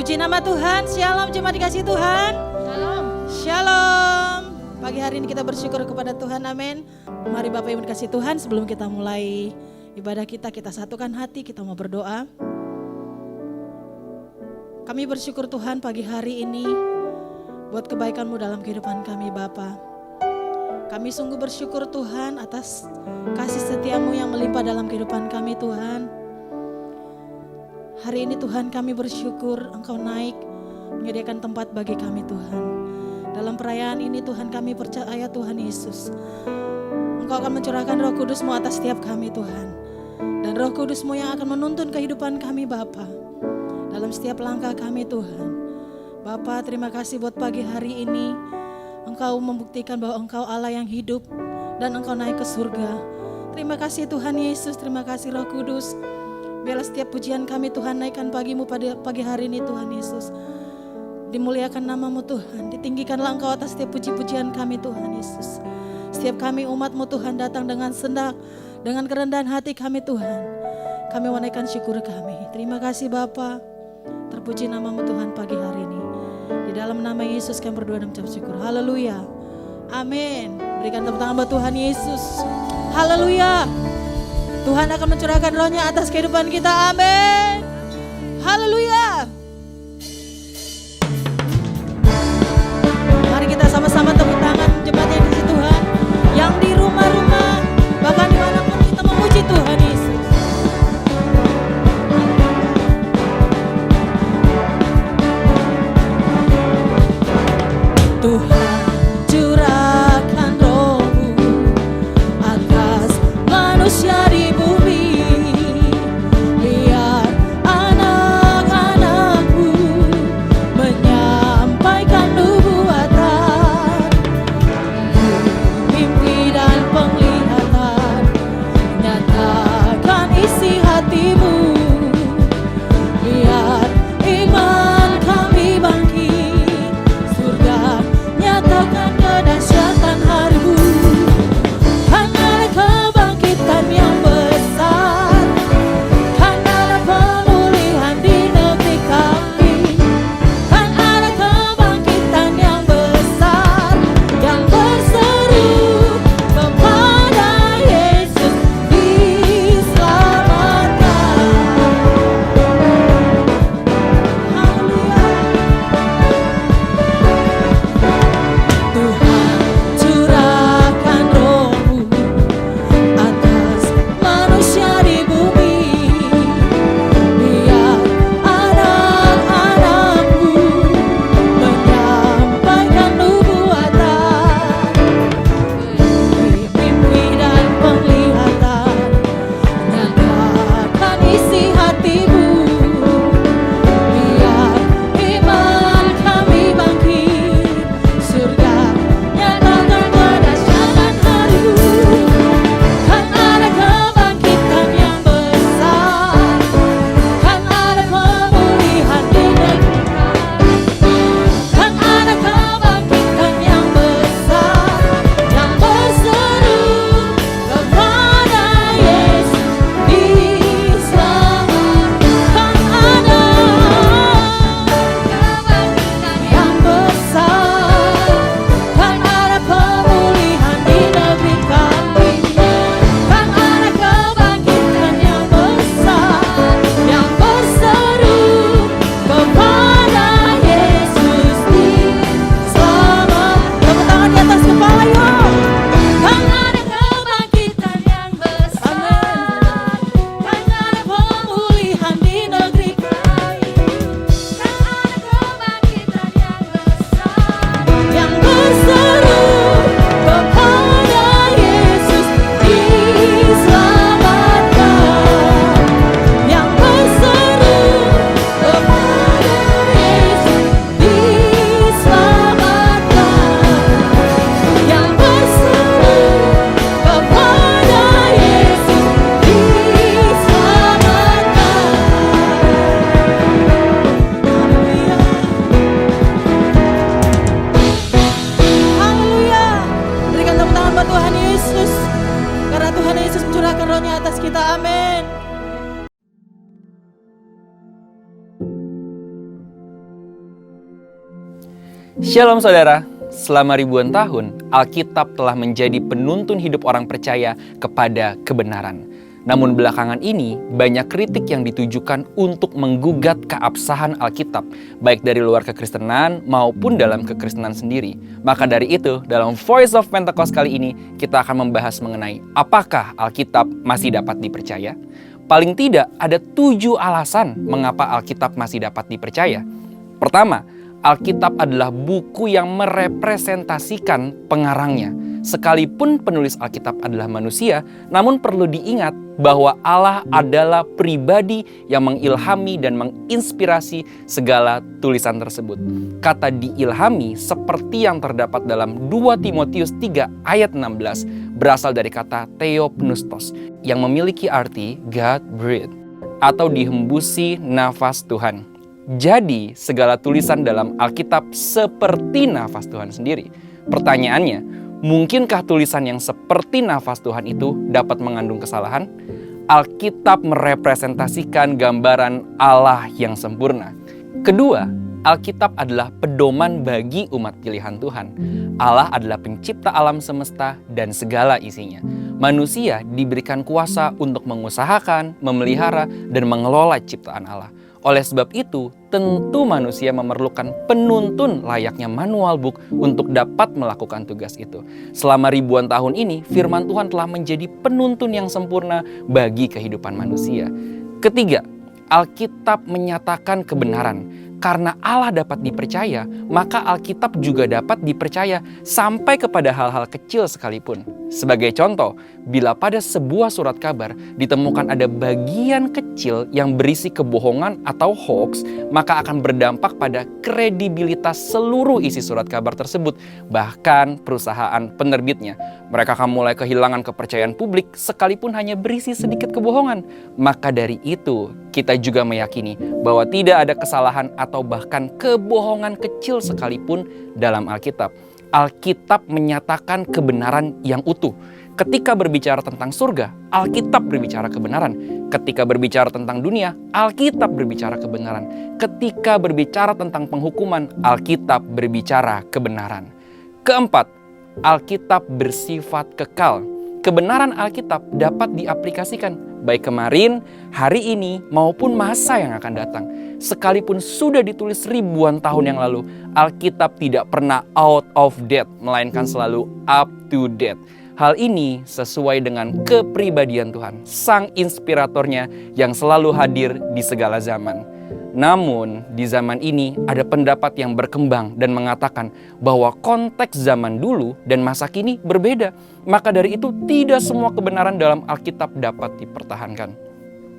Puji nama Tuhan. Shalom jemaat dikasih Tuhan. Shalom. Shalom. Pagi hari ini kita bersyukur kepada Tuhan, amin. Mari Bapak Ibu dikasih Tuhan, sebelum kita mulai ibadah kita satukan hati, kita mau berdoa. Kami bersyukur Tuhan pagi hari ini buat kebaikan-Mu dalam kehidupan kami Bapa. Kami sungguh bersyukur Tuhan atas kasih setia-Mu yang melimpah dalam kehidupan kami Tuhan. Hari ini Tuhan kami bersyukur Engkau naik menyediakan tempat bagi kami Tuhan. Dalam perayaan ini Tuhan kami percaya Tuhan Yesus, Engkau akan mencurahkan Roh Kudus-Mu atas setiap kami Tuhan. Dan Roh Kudus-Mu yang akan menuntun kehidupan kami Bapa dalam setiap langkah kami Tuhan. Bapa, terima kasih buat pagi hari ini. Engkau membuktikan bahwa Engkau Allah yang hidup dan Engkau naik ke surga. Terima kasih Tuhan Yesus, terima kasih Roh Kudus. Biarlah setiap pujian kami Tuhan naikkan pagi-Mu pada pagi hari ini Tuhan Yesus. Dimuliakan nama-Mu Tuhan, ditinggikanlah Engkau atas setiap puji-pujian kami Tuhan Yesus. Setiap kami umat-Mu Tuhan datang dengan sendak, dengan kerendahan hati kami Tuhan. Kami menaikkan syukur kami. Terima kasih Bapa. Terpuji nama-Mu Tuhan pagi hari ini. Di dalam nama Yesus kami berdoa dan mengucap syukur. Haleluya. Amin. Berikan tepuk tangan buat Tuhan Yesus. Haleluya. Tuhan akan mencurahkan rohnya atas kehidupan kita. Amin. Haleluya. Mari kita sama-sama tepuk tangan jemaat yang di Tuhan, yang di rumah-rumah, bahkan dimanapun kita memuji Tuhan Yesus. Tuhan curahkan Roh-Mu atas manusia di bumi, biar anak-anak-Mu menyampaikan nubuatan, mimpi dan penglihatan, nyatakan isi hati-Mu, biar iman kami bangkit, surga nyatakan kedahsyatan hari-Mu. Kan ada kebangkitan yang besar, kan ada pemulihan di negeri kami, kan ada kebangkitan yang besar, yang berseru kepada Yesus diselamatkan. Haleluya. Tuhan curahkan Roh-Mu atas manusia di bumi, biar anak-anak-Mu menyampaikan nubuatan, mimpi dan penglihatan, nyatakan isi hati-Mu, biar iman kami bangkit, surga nyatakan kedahsyatan hari-Mu. Kan ada kebangkitan yang besar, kan ada pemulihan di negeri kami, kan ada kebangkitan yang besar, yang berseru kepada Yesus diselamatkan. Kan ada kebangkitan yang besar, kan ada pemulihan di negeri kami, kan ada kebangkitan yang besar, yang berseru kepada Yesus diselamatkan. Tepuk tangan di atas kepala yuk. Kan ada kebangkitan yang besar, kan ada pemulihan di negeri kami, kan ada kebangkitan yang besar, yang berseru kepada Yesus diselamatkan, yang berseru kepada Yesus diselamatkan, yang berseru kepada Yesus diselamatkan. Haleluya. Berikan tepuk tangan buat Tuhan Yesus, karena Tuhan Yesus mencurahkan rohnya atas kita. Amin. Shalom saudara, selama ribuan tahun, Alkitab telah menjadi penuntun hidup orang percaya kepada kebenaran. Namun belakangan ini, banyak kritik yang ditujukan untuk menggugat keabsahan Alkitab, baik dari luar kekristenan maupun dalam kekristenan sendiri. Maka dari itu, dalam Voice of Pentecost kali ini, kita akan membahas mengenai apakah Alkitab masih dapat dipercaya? Paling tidak, ada 7 alasan mengapa Alkitab masih dapat dipercaya. Pertama, Alkitab adalah buku yang merepresentasikan pengarangnya. Sekalipun penulis Alkitab adalah manusia, namun perlu diingat bahwa Allah adalah pribadi yang mengilhami dan menginspirasi segala tulisan tersebut. Kata diilhami seperti yang terdapat dalam 2 Timotius 3 ayat 16 berasal dari kata theopneustos yang memiliki arti God breathed atau dihembusi nafas Tuhan. Jadi, segala tulisan dalam Alkitab seperti nafas Tuhan sendiri. Pertanyaannya, mungkinkah tulisan yang seperti nafas Tuhan itu dapat mengandung kesalahan? Alkitab merepresentasikan gambaran Allah yang sempurna. Kedua, Alkitab adalah pedoman bagi umat pilihan Tuhan. Allah adalah pencipta alam semesta dan segala isinya. Manusia diberikan kuasa untuk mengusahakan, memelihara, dan mengelola ciptaan Allah. Oleh sebab itu, tentu manusia memerlukan penuntun layaknya manual book untuk dapat melakukan tugas itu. Selama ribuan tahun ini, firman Tuhan telah menjadi penuntun yang sempurna bagi kehidupan manusia. Ketiga, Alkitab menyatakan kebenaran. Karena Allah dapat dipercaya, maka Alkitab juga dapat dipercaya sampai kepada hal-hal kecil sekalipun. Sebagai contoh, bila pada sebuah surat kabar ditemukan ada bagian kecil yang berisi kebohongan atau hoax, maka akan berdampak pada kredibilitas seluruh isi surat kabar tersebut, bahkan perusahaan penerbitnya. Mereka akan mulai kehilangan kepercayaan publik sekalipun hanya berisi sedikit kebohongan. Maka dari itu, kita juga meyakini bahwa tidak ada kesalahan atau bahkan kebohongan kecil sekalipun dalam Alkitab. Alkitab menyatakan kebenaran yang utuh. Ketika berbicara tentang surga, Alkitab berbicara kebenaran. Ketika berbicara tentang dunia, Alkitab berbicara kebenaran. Ketika berbicara tentang penghukuman, Alkitab berbicara kebenaran. Keempat, Alkitab bersifat kekal. Kebenaran Alkitab dapat diaplikasikan baik kemarin, hari ini, maupun masa yang akan datang. Sekalipun sudah ditulis ribuan tahun yang lalu, Alkitab tidak pernah out of date, melainkan selalu up to date. Hal ini sesuai dengan kepribadian Tuhan, Sang Inspiratornya yang selalu hadir di segala zaman. Namun, di zaman ini ada pendapat yang berkembang dan mengatakan bahwa konteks zaman dulu dan masa kini berbeda. Maka dari itu, tidak semua kebenaran dalam Alkitab dapat dipertahankan.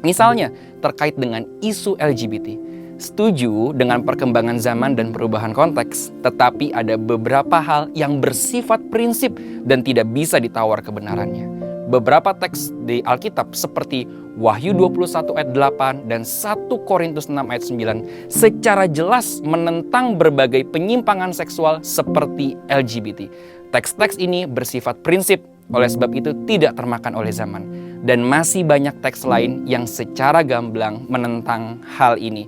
Misalnya, terkait dengan isu LGBT. Setuju dengan perkembangan zaman dan perubahan konteks, tetapi ada beberapa hal yang bersifat prinsip dan tidak bisa ditawar kebenarannya. Beberapa teks di Alkitab seperti Wahyu 21 ayat 8 dan 1 Korintus 6 ayat 9 secara jelas menentang berbagai penyimpangan seksual seperti LGBT. Teks-teks ini bersifat prinsip, oleh sebab itu tidak termakan oleh zaman. Dan masih banyak teks lain yang secara gamblang menentang hal ini.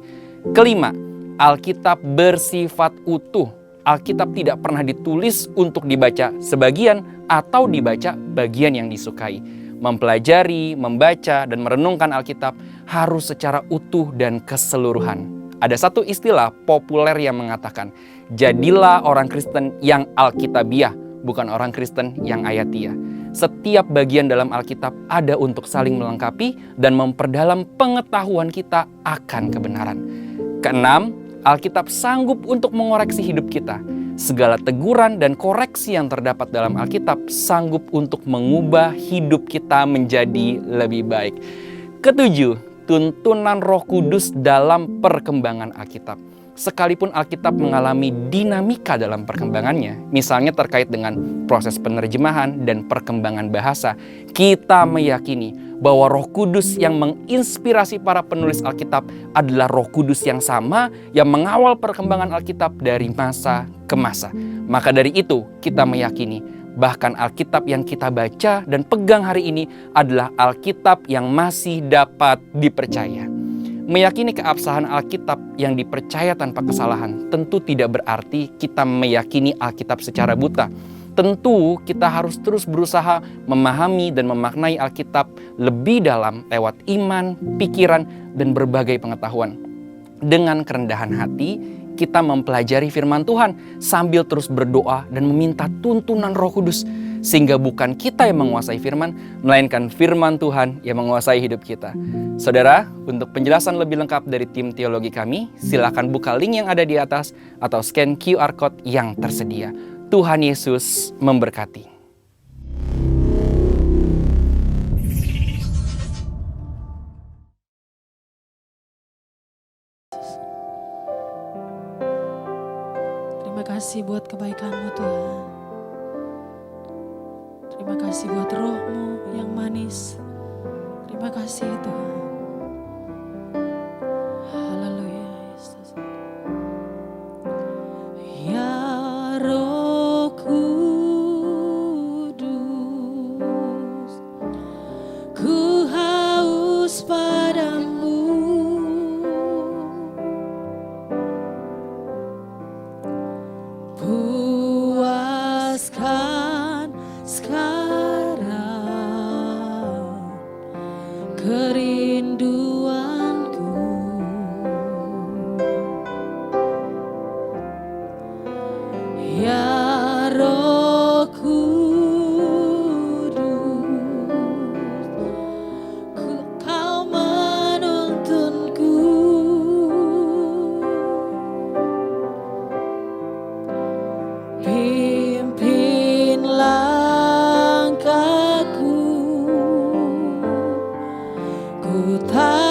Kelima, Alkitab bersifat utuh. Alkitab tidak pernah ditulis untuk dibaca sebagian atau dibaca bagian yang disukai. Mempelajari, membaca, dan merenungkan Alkitab harus secara utuh dan keseluruhan. Ada satu istilah populer yang mengatakan, jadilah orang Kristen yang Alkitabiah, bukan orang Kristen yang Ayatiah. Setiap bagian dalam Alkitab ada untuk saling melengkapi dan memperdalam pengetahuan kita akan kebenaran. Keenam, Alkitab sanggup untuk mengoreksi hidup kita. Segala teguran dan koreksi yang terdapat dalam Alkitab sanggup untuk mengubah hidup kita menjadi lebih baik. Ketujuh, tuntunan Roh Kudus dalam perkembangan Alkitab. Sekalipun Alkitab mengalami dinamika dalam perkembangannya, misalnya terkait dengan proses penerjemahan dan perkembangan bahasa, kita meyakini bahwa Roh Kudus yang menginspirasi para penulis Alkitab adalah Roh Kudus yang sama yang mengawal perkembangan Alkitab dari masa ke masa. Maka dari itu kita meyakini bahkan Alkitab yang kita baca dan pegang hari ini adalah Alkitab yang masih dapat dipercaya. Meyakini keabsahan Alkitab yang dipercaya tanpa kesalahan tentu tidak berarti kita meyakini Alkitab secara buta. Tentu kita harus terus berusaha memahami dan memaknai Alkitab lebih dalam lewat iman, pikiran, dan berbagai pengetahuan. Dengan kerendahan hati, kita mempelajari firman Tuhan sambil terus berdoa dan meminta tuntunan Roh Kudus. Sehingga bukan kita yang menguasai firman, melainkan firman Tuhan yang menguasai hidup kita. Saudara, untuk penjelasan lebih lengkap dari tim teologi kami, silakan buka link yang ada di atas atau scan QR Code yang tersedia. Tuhan Yesus memberkati. Terima kasih buat kebaikan-Mu Tuhan. Terima kasih buat roh-Mu yang manis. Terima kasih Tuhan. Haleluya Yesus. Ya Roh Kudus, ku haus padamu. Puaskan sekarang kerinduanku. Ya Roh Kudus, Kau menuntunku. Pimpin langkahku, ku tak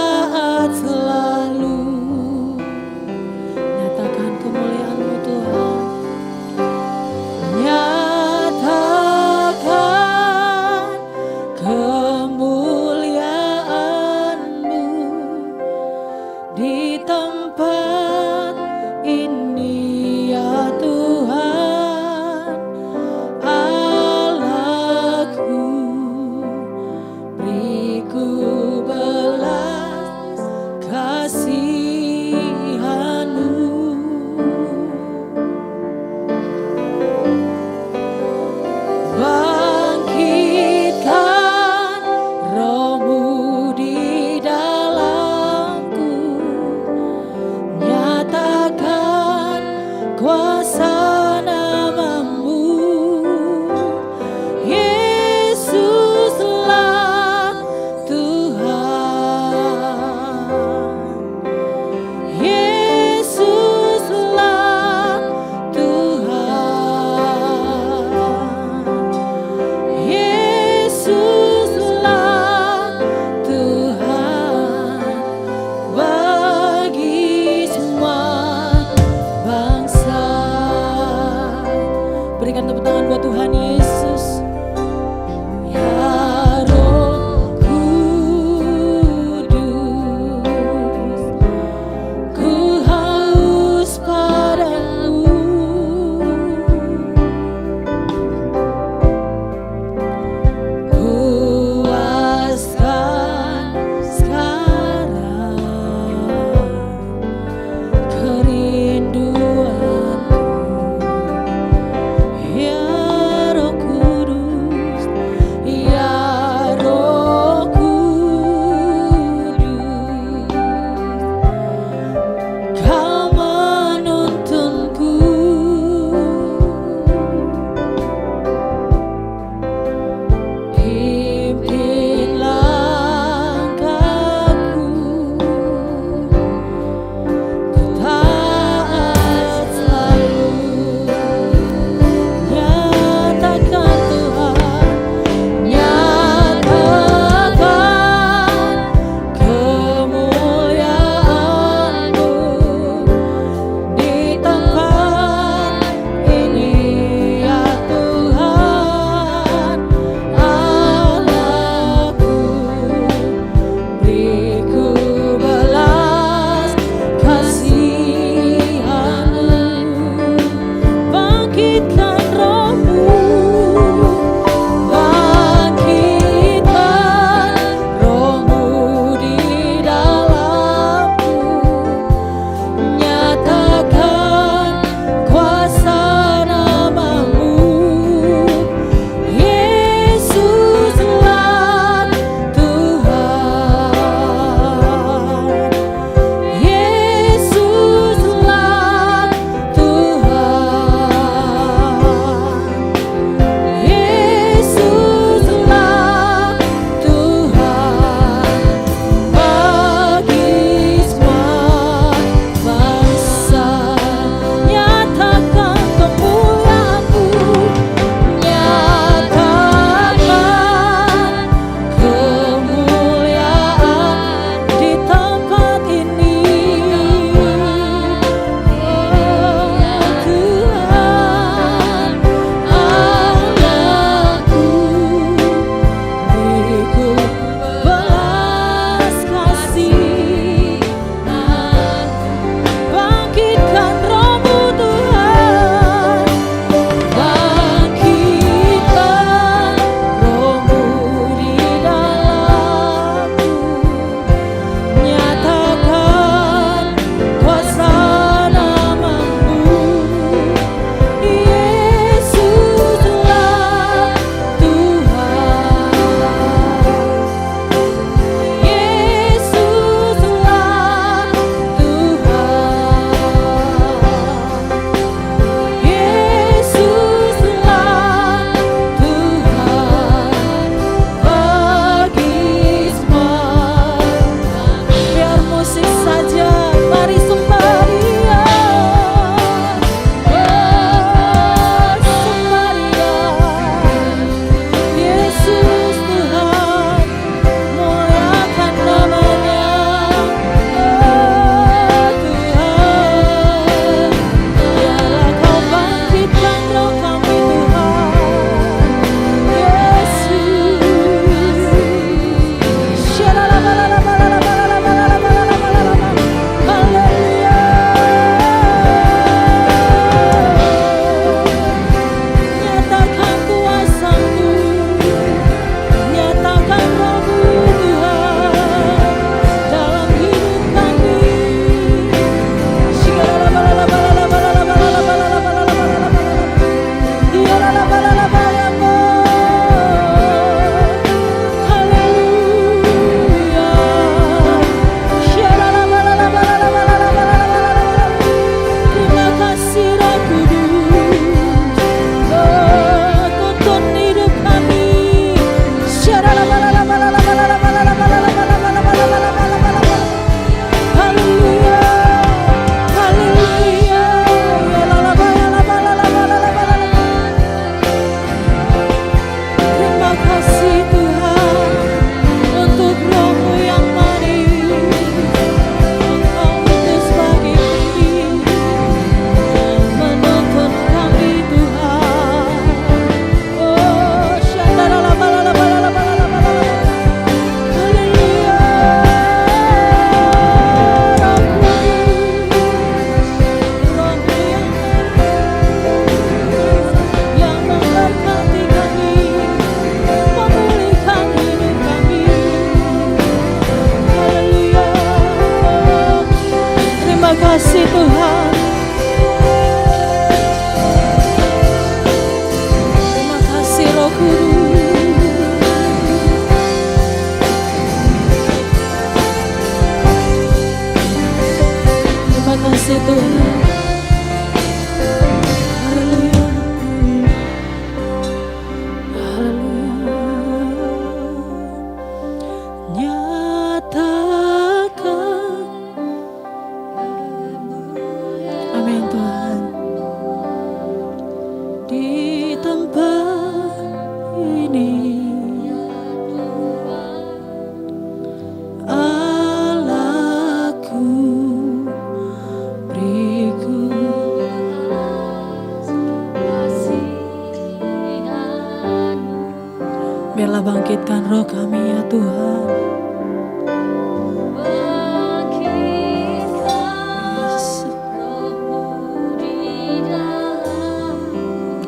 Ya Tuhan.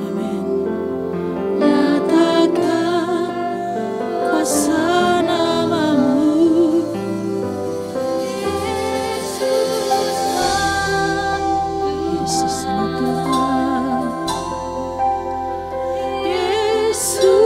Amin. Nyatakan kuasa namamu, Yesuslah Tuhan, Yesuslah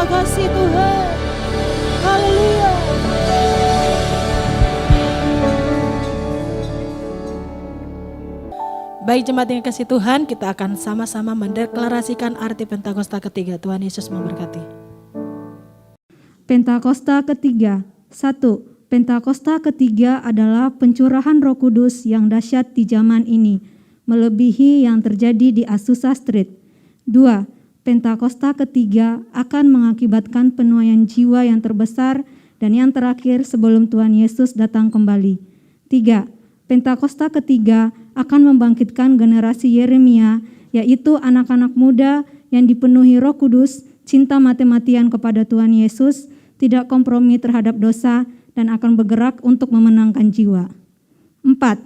kasih Tuhan. Haleluya. Baik jemaat yang kasih Tuhan, kita akan sama-sama mendeklarasikan arti Pentakosta ketiga. Tuhan Yesus memberkati. Pentakosta ketiga. 1. Pentakosta ketiga adalah pencurahan Roh Kudus yang dahsyat di zaman ini, melebihi yang terjadi di Azusa Street. 2. Pentakosta ketiga akan mengakibatkan penuaian jiwa yang terbesar dan yang terakhir sebelum Tuhan Yesus datang kembali. 3. Pentakosta ketiga akan membangkitkan generasi Yeremia, yaitu anak-anak muda yang dipenuhi Roh Kudus, cinta mati-matian kepada Tuhan Yesus, tidak kompromi terhadap dosa, dan akan bergerak untuk memenangkan jiwa. 4.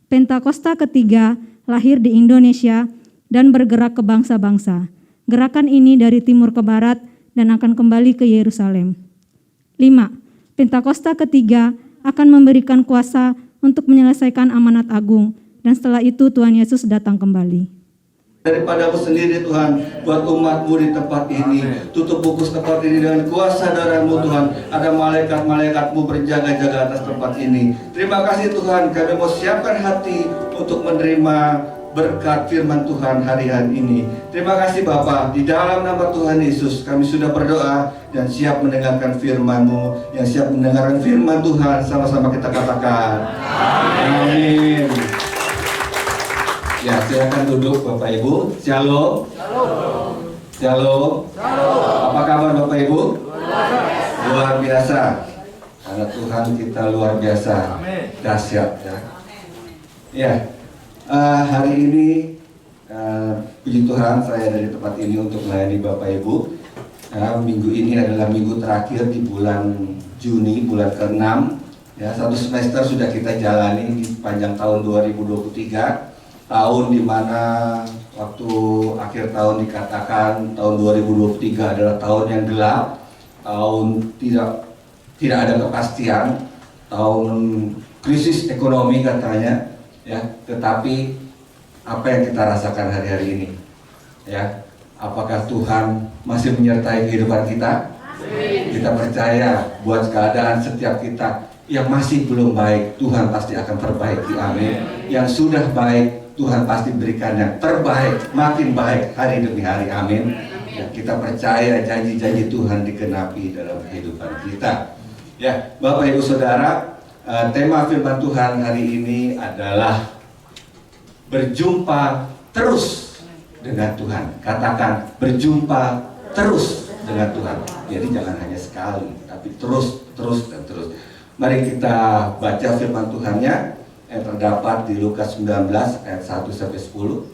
Pentakosta ketiga lahir di Indonesia dan bergerak ke bangsa-bangsa. Gerakan ini dari timur ke barat dan akan kembali ke Yerusalem. 5. Pentakosta ketiga akan memberikan kuasa untuk menyelesaikan amanat agung, dan setelah itu Tuhan Yesus datang kembali. Daripadamu sendiri Tuhan, buat umat-Mu di tempat ini. Tutup buku tempat ini dengan kuasa darah-Mu Tuhan. Ada malaikat-malaikat-Mu berjaga-jaga atas tempat ini. Terima kasih Tuhan, kami mau siapkan hati untuk menerima berkat firman Tuhan hari-hari ini. Terima kasih Bapa, di dalam nama Tuhan Yesus kami sudah berdoa dan siap mendengarkan firman-Mu. Yang siap mendengarkan firman Tuhan, sama-sama kita katakan amin. Ya, silakan duduk Bapak Ibu. Shalom. Shalom. Apa kabar Bapak Ibu? Luar biasa. Karena Tuhan kita luar biasa. Dahsyat ya. Ya. Hari ini puji Tuhan saya dari tempat ini untuk melayani Bapak Ibu. Minggu ini adalah minggu terakhir di bulan Juni, bulan ke-6. Ya, satu semester sudah kita jalani di panjang tahun 2023. Tahun di mana waktu akhir tahun dikatakan tahun 2023 adalah tahun yang gelap, tahun tidak ada kepastian, tahun krisis ekonomi katanya, ya. Tetapi apa yang kita rasakan hari-hari ini, ya? Apakah Tuhan masih menyertai kehidupan kita? Kita percaya buat keadaan setiap kita yang masih belum baik, Tuhan pasti akan perbaiki, amin. Yang sudah baik, Tuhan pasti berikan yang terbaik, makin baik hari demi hari, amin. Ya, kita percaya janji-janji Tuhan digenapi dalam kehidupan kita. Ya, Bapak Ibu Saudara, tema firman Tuhan hari ini adalah berjumpa terus dengan Tuhan. Katakan berjumpa terus dengan Tuhan. Jadi jangan hanya sekali, tapi terus dan terus. Mari kita baca firman Tuhannya yang terdapat di Lukas 19 ayat 1 sampai 10.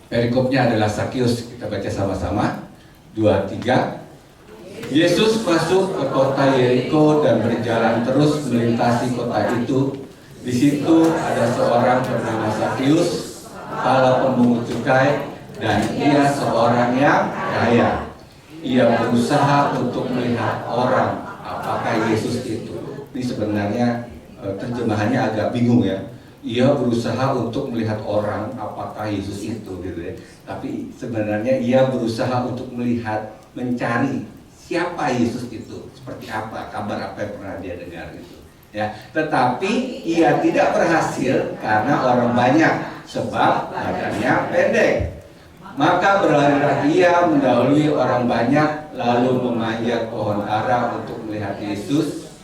Perikopnya adalah Sakius. Kita baca sama-sama. 2, 3. Yesus masuk ke kota Yeriko dan berjalan terus melintasi kota itu. Di situ ada seorang bernama Sakius, kepala pemungut cukai, dan ia seorang yang kaya. Ia berusaha untuk melihat orang apakah Yesus itu. Ini sebenarnya terjemahannya agak bingung ya. Ia berusaha untuk melihat orang apakah Yesus itu gitu ya. Tapi sebenarnya ia berusaha untuk melihat, mencari siapa Yesus itu, seperti apa, kabar apa yang pernah dia dengar itu. Ya, tetapi ia tidak berhasil karena orang banyak, sebab badannya pendek. Maka berlarilah ia mendahului orang banyak, lalu memanjat pohon ara untuk melihat Yesus.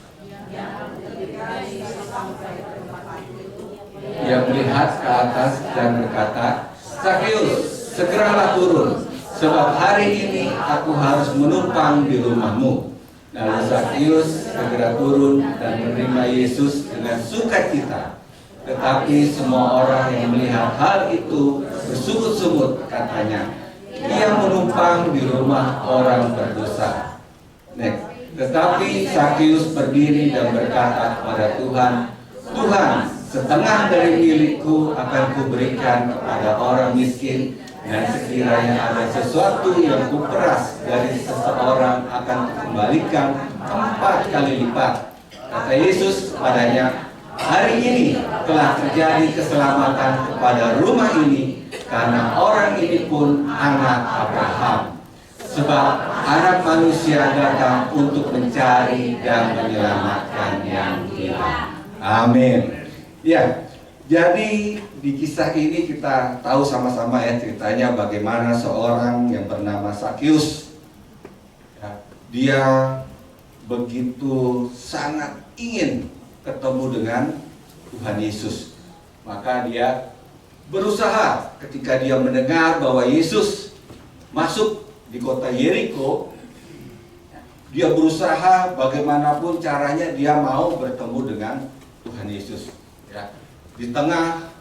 Ia melihat ke atas dan berkata, Sakius, segeralah turun, sebab hari ini aku harus menumpang di rumahmu. Lalu Sakius segera turun dan menerima Yesus dengan sukacita. Tetapi semua orang yang melihat hal itu bersungut-sungut, katanya, ia menumpang di rumah orang berdosa. Next. Tetapi Sakius berdiri dan berkata kepada Tuhan, Tuhan, setengah dari milikku akan kuberikan kepada orang miskin, dan sekiranya ada sesuatu yang kuperas dari seseorang akan kukembalikan 4 kali lipat. Kata Yesus kepadanya, hari ini telah terjadi keselamatan kepada rumah ini, karena orang ini pun anak Abraham. Sebab anak manusia datang untuk mencari dan menyelamatkan yang hilang. Amin. Ya, jadi di kisah ini kita tahu sama-sama ya ceritanya bagaimana seorang yang bernama Sakius, ya, dia begitu sangat ingin ketemu dengan Tuhan Yesus. Maka dia berusaha ketika dia mendengar bahwa Yesus masuk di kota Yeriko, dia berusaha bagaimanapun caranya dia mau bertemu dengan Tuhan Yesus. Ya, di tengah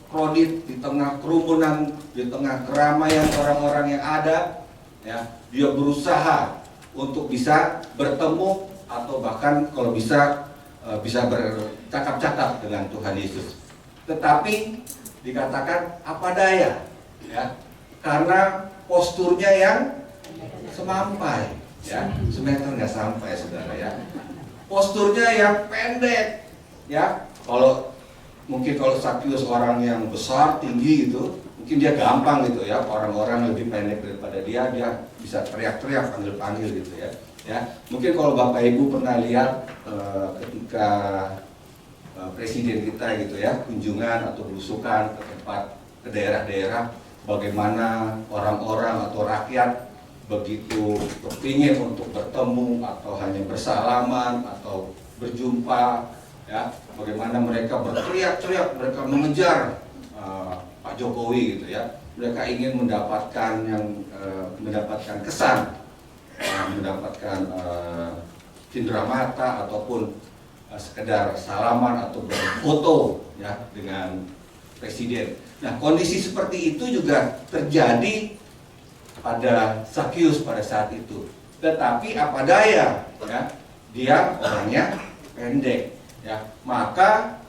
krodit, di tengah kerumunan, di tengah keramaian orang-orang yang ada, ya, dia berusaha untuk bisa bertemu atau bahkan kalau bisa bercakap-cakap dengan Tuhan Yesus. Tetapi dikatakan apa daya, ya, karena posturnya yang semampai, ya, semeter nggak sampai saudara ya, posturnya yang pendek. Ya, kalau Sakius orang yang besar, tinggi gitu, mungkin dia gampang gitu ya, orang-orang lebih pendek daripada dia bisa teriak-teriak, panggil-panggil gitu ya. Ya, mungkin kalau Bapak Ibu pernah lihat ketika presiden kita gitu ya, kunjungan atau belusukan ke daerah-daerah, bagaimana orang-orang atau rakyat begitu kepingin untuk bertemu atau hanya bersalaman atau berjumpa. Ya, bagaimana mereka berteriak-teriak, mereka mengejar Pak Jokowi gitu ya. Mereka ingin mendapatkan kesan, mendapatkan cindera mata ataupun sekedar salaman atau berfoto ya dengan presiden. Nah, kondisi seperti itu juga terjadi pada Sakius pada saat itu. Tetapi apa daya, ya, dia orangnya pendek. Ya, maka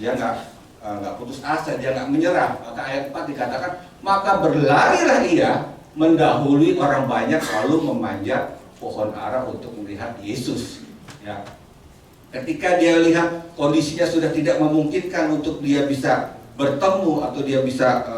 dia nggak putus asa, dia nggak menyerah. Maka ayat 4 dikatakan, maka berlarilah ia mendahului orang banyak lalu memanjat pohon ara untuk melihat Yesus. Ya, ketika dia lihat kondisinya sudah tidak memungkinkan untuk dia bisa bertemu atau dia bisa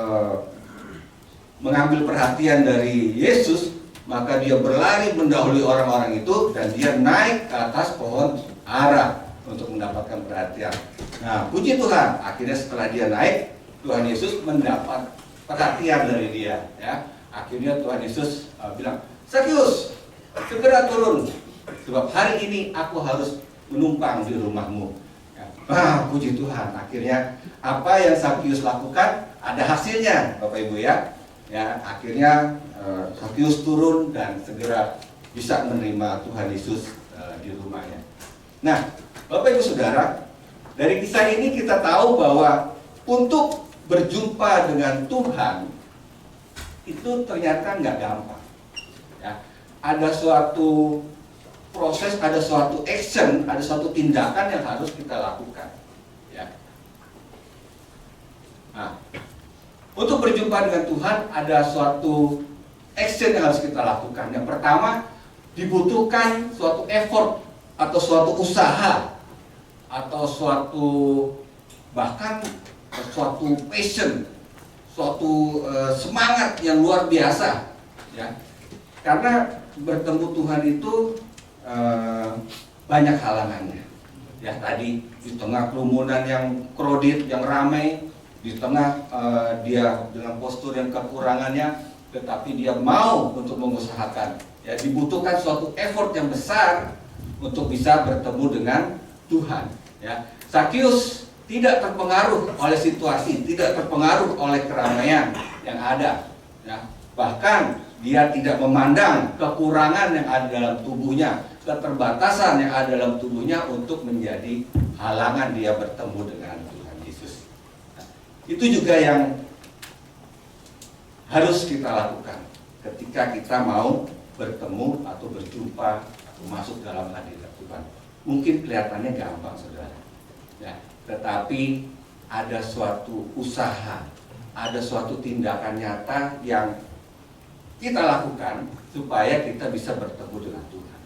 mengambil perhatian dari Yesus, maka dia berlari mendahului orang-orang itu dan dia naik ke atas pohon ara untuk mendapatkan perhatian. Nah, puji Tuhan, akhirnya setelah dia naik, Tuhan Yesus mendapat perhatian dari dia. Ya, akhirnya Tuhan Yesus bilang, Sakius, segera turun, sebab hari ini aku harus menumpang di rumahmu. Ya. Puji Tuhan, akhirnya apa yang Sakius lakukan ada hasilnya, Bapak Ibu ya. Ya, akhirnya Sakius turun dan segera bisa menerima Tuhan Yesus di rumahnya. Nah, Bapak Ibu Saudara, dari kisah ini kita tahu bahwa untuk berjumpa dengan Tuhan itu ternyata nggak gampang. Ya, ada suatu proses, ada suatu action, ada suatu tindakan yang harus kita lakukan. Ya. Nah, untuk berjumpa dengan Tuhan ada suatu action yang harus kita lakukan. Yang pertama, dibutuhkan suatu effort atau suatu usaha atau suatu bahkan suatu passion, suatu semangat yang luar biasa, ya. Karena bertemu Tuhan itu banyak halangannya. Ya, tadi di tengah kerumunan yang krodit, yang ramai, di tengah dia dengan postur yang kekurangannya, tetapi dia mau untuk mengusahakan. Ya, dibutuhkan suatu effort yang besar untuk bisa bertemu dengan Tuhan. Ya, Sakius tidak terpengaruh oleh situasi, tidak terpengaruh oleh keramaian yang ada. Ya, bahkan dia tidak memandang kekurangan yang ada dalam tubuhnya, keterbatasan yang ada dalam tubuhnya untuk menjadi halangan dia bertemu dengan Tuhan Yesus. Nah, itu juga yang harus kita lakukan ketika kita mau bertemu atau berjumpa atau masuk dalam hadirat Tuhan. Mungkin kelihatannya gampang, saudara. Ya, tetapi ada suatu usaha, ada suatu tindakan nyata yang kita lakukan supaya kita bisa bertemu dengan Tuhan.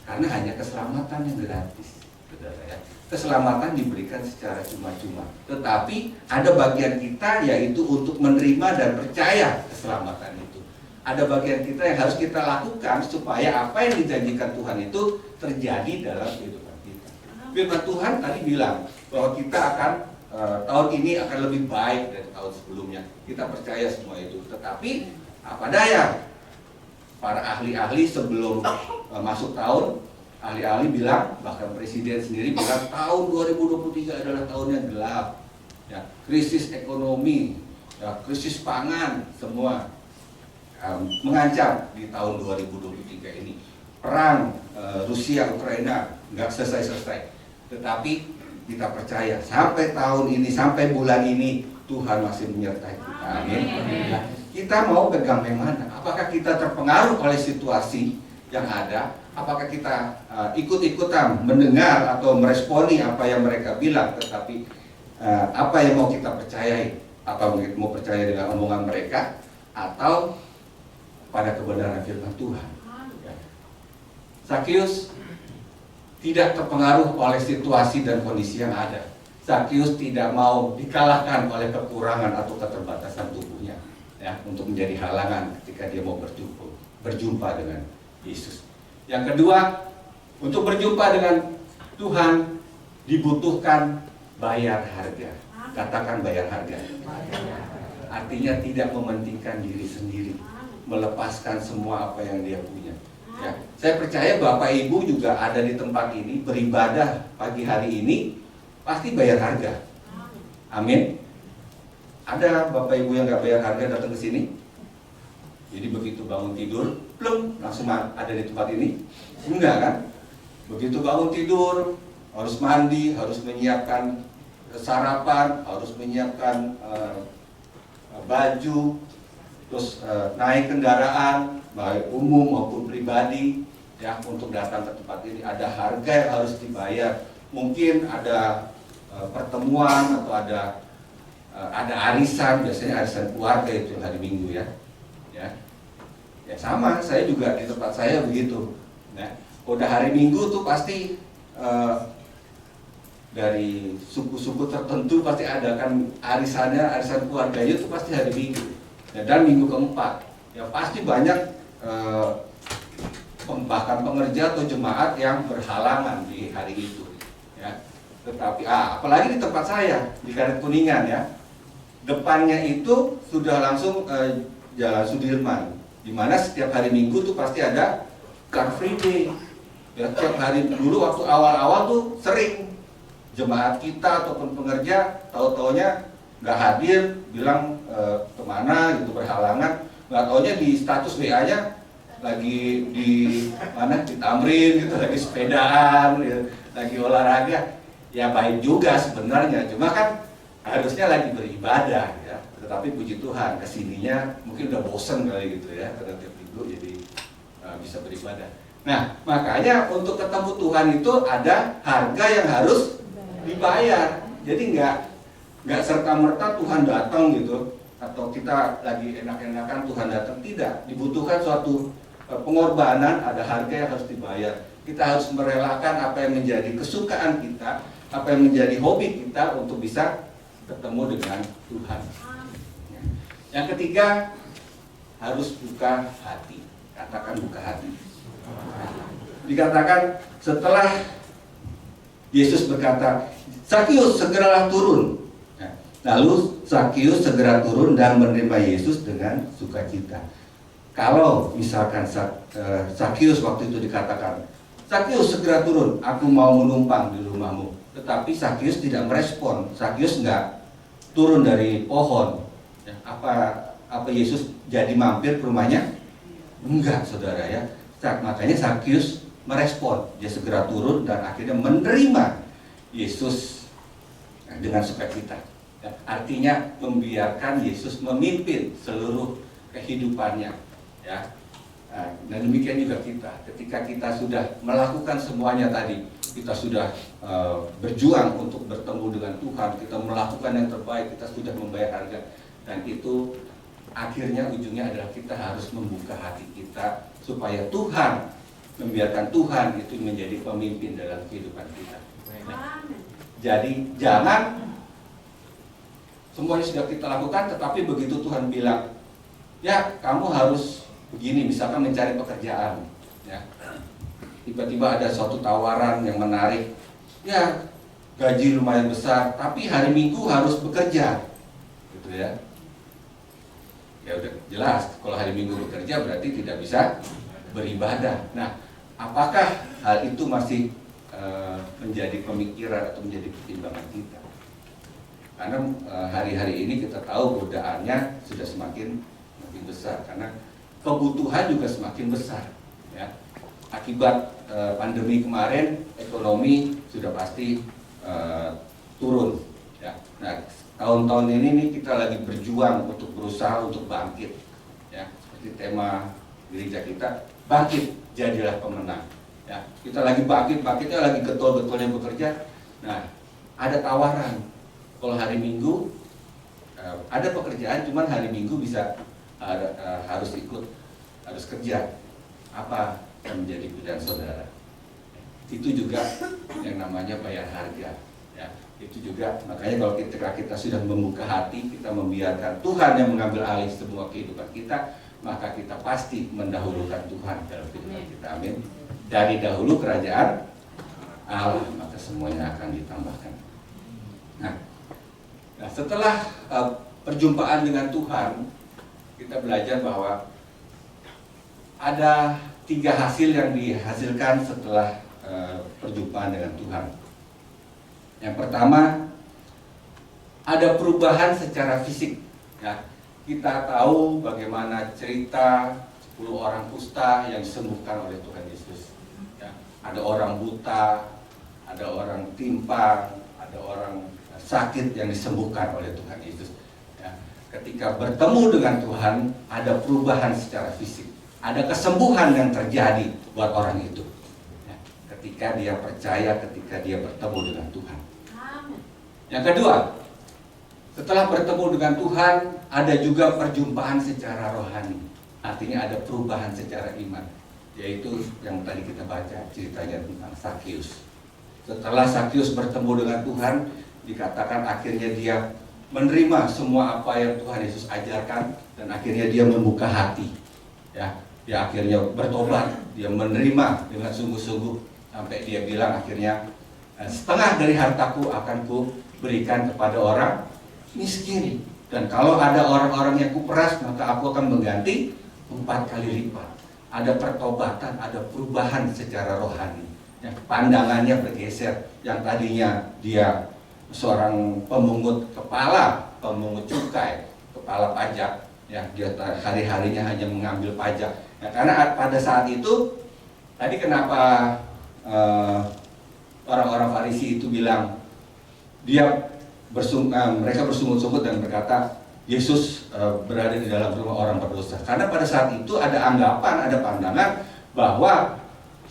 Karena hanya keselamatan yang gratis, saudara ya. Keselamatan diberikan secara cuma-cuma. Tetapi ada bagian kita yaitu untuk menerima dan percaya keselamatan itu. Ada bagian kita yang harus kita lakukan supaya apa yang dijanjikan Tuhan itu terjadi dalam kehidupan kita. Firman Tuhan tadi bilang bahwa kita akan tahun ini akan lebih baik dari tahun sebelumnya. Kita percaya semua itu. Tetapi apa daya, para ahli-ahli sebelum masuk tahun, ahli-ahli bilang, bahkan presiden sendiri bilang tahun 2023 adalah tahun yang gelap. Ya, krisis ekonomi, ya, krisis pangan, semua mengancam di tahun 2023 ini. Perang Rusia Ukraina nggak selesai-selesai. Tetapi kita percaya sampai tahun ini, sampai bulan ini Tuhan masih menyertai kita. Amin. Ya, kita mau pegang yang mana? Apakah kita terpengaruh oleh situasi yang ada? Apakah kita ikut-ikutan mendengar atau meresponi apa yang mereka bilang? Tetapi apa yang mau kita percayai? Apa mau percaya dengan omongan mereka? Atau pada kebenaran firman Tuhan? Ya. Sakius tidak terpengaruh oleh situasi dan kondisi yang ada. Sakius tidak mau dikalahkan oleh kekurangan atau keterbatasan tubuhnya, ya, untuk menjadi halangan ketika dia mau berjumpa dengan Yesus. Yang kedua, untuk berjumpa dengan Tuhan dibutuhkan bayar harga. Katakan bayar harga. Artinya tidak mementingkan diri sendiri, melepaskan semua apa yang dia punya. Ya, saya percaya Bapak Ibu juga ada di tempat ini beribadah pagi hari ini pasti bayar harga. Amin. Ada Bapak Ibu yang nggak bayar harga datang ke sini? Jadi begitu bangun tidur, plum, langsung ada di tempat ini? Enggak kan? Begitu bangun tidur, harus mandi, harus menyiapkan sarapan, harus menyiapkan baju, terus naik kendaraan, baik umum maupun pribadi, ya, untuk datang ke tempat ini. Ada harga yang harus dibayar. Mungkin ada pertemuan atau ada arisan, biasanya arisan keluarga itu hari Minggu ya. Ya sama, saya juga di tempat saya begitu. Ya. Udah hari Minggu tuh pasti dari suku-suku tertentu pasti ada kan arisannya, arisan keluarga itu pasti hari Minggu. Ya, dan minggu keempat, ya pasti banyak bahkan pengerja atau jemaat yang berhalangan di hari itu. Ya. Tetapi apalagi di tempat saya di Karet Kuningan ya, depannya itu sudah langsung Jalan Sudirman, di mana setiap hari Minggu tuh pasti ada Car Free Day. Ya, tiap hari dulu waktu awal-awal tuh sering jemaat kita ataupun pengerja tahu-taunya nggak hadir, bilang kemana gitu, berhalangan. Nggak taunya di status WA-nya lagi di mana, di tamrin gitu, lagi sepedaan gitu, lagi olahraga. Ya baik juga sebenarnya, cuma kan harusnya lagi beribadah ya. Tetapi puji Tuhan kesininya mungkin udah bosen kali gitu ya, karena tiap minggu jadi bisa beribadah. Nah makanya untuk ketemu Tuhan itu ada harga yang harus dibayar. Jadi nggak serta-merta Tuhan datang gitu, atau kita lagi enak-enakan Tuhan datang, tidak. Dibutuhkan suatu pengorbanan, ada harga yang harus dibayar. Kita harus merelakan apa yang menjadi kesukaan kita, apa yang menjadi hobi kita untuk bisa ketemu dengan Tuhan. Yang ketiga, harus buka hati. Katakan buka hati. Dikatakan setelah Yesus berkata, Zakius segeralah turun. Lalu Zakius segera turun dan menerima Yesus dengan sukacita. Kalau misalkan Zakius waktu itu dikatakan, Zakius segera turun, aku mau menumpang di rumahmu. Tetapi Zakius tidak merespon. Zakius nggak turun dari pohon. Apa Yesus jadi mampir ke rumahnya? Enggak, saudara ya. Makanya Zakius merespon. Dia segera turun dan akhirnya menerima Yesus dengan sukacita. Artinya membiarkan Yesus memimpin seluruh kehidupannya, ya. Dan demikian juga kita, ketika kita sudah melakukan semuanya tadi, kita sudah berjuang untuk bertemu dengan Tuhan, kita melakukan yang terbaik, kita sudah membayar harga, dan itu akhirnya ujungnya adalah kita harus membuka hati kita supaya Tuhan, membiarkan Tuhan itu menjadi pemimpin dalam kehidupan kita. Nah, jadi jangan semuanya sudah kita lakukan, tetapi begitu Tuhan bilang, ya kamu harus begini, misalkan mencari pekerjaan, ya, tiba-tiba ada suatu tawaran yang menarik, ya gaji lumayan besar, tapi hari Minggu harus bekerja, gitu ya. Ya udah jelas, kalau hari Minggu bekerja berarti tidak bisa beribadah. Nah, apakah hal itu masih menjadi pemikiran atau menjadi pertimbangan kita? Karena hari-hari ini kita tahu godaannya sudah semakin besar, karena kebutuhan juga semakin besar, ya. Akibat pandemi kemarin, ekonomi sudah pasti turun, ya. Nah, tahun-tahun ini nih kita lagi berjuang untuk berusaha untuk bangkit, ya. Seperti tema gereja kita, bangkit jadilah pemenang, ya. Kita lagi bangkitnya lagi getol-getolnya bekerja. Nah, ada tawaran. Kalau hari Minggu ada pekerjaan, cuman hari Minggu bisa harus kerja. Apa yang menjadi pilihan saudara? Itu juga yang namanya bayar harga. Ya, itu juga makanya kalau kita sudah membuka hati, kita membiarkan Tuhan yang mengambil alih semua kehidupan kita, maka kita pasti mendahulukan Tuhan dalam kehidupan kita. Amin. Dari dahulu kerajaan Allah, maka semuanya akan ditambahkan. Nah, setelah perjumpaan dengan Tuhan, kita belajar bahwa ada 3 hasil yang dihasilkan setelah perjumpaan dengan Tuhan. Yang pertama, ada perubahan secara fisik. Ya, kita tahu bagaimana cerita 10 orang kusta yang disembuhkan oleh Tuhan Yesus. Ya, ada orang buta, ada orang timpang, ada orang sakit yang disembuhkan oleh Tuhan Yesus. Ya, ketika bertemu dengan Tuhan, ada perubahan secara fisik, ada kesembuhan yang terjadi buat orang itu. Ya, ketika dia percaya, ketika dia bertemu dengan Tuhan. Yang kedua, setelah bertemu dengan Tuhan, ada juga perjumpaan secara rohani. Artinya ada perubahan secara iman, yaitu yang tadi kita baca ceritanya tentang Zakius. Setelah Zakius bertemu dengan Tuhan, dikatakan akhirnya dia menerima semua apa yang Tuhan Yesus ajarkan, dan akhirnya dia membuka hati, ya. Dia akhirnya bertobat, dia menerima dengan sungguh-sungguh, sampai dia bilang akhirnya, setengah dari hartaku akan ku berikan kepada orang miskin, dan kalau ada orang-orang yang kuperas, maka aku akan mengganti 4 kali lipat. ada pertobatan, ada perubahan secara rohani. Ya, pandangannya bergeser, yang tadinya dia seorang pemungut cukai, kepala pajak, ya dia hari-harinya hanya mengambil pajak. Ya, karena pada saat itu tadi kenapa orang-orang Farisi itu bilang mereka bersungut-sungut dan berkata Yesus berada di dalam rumah orang berdosa. Karena pada saat itu ada anggapan, ada pandangan bahwa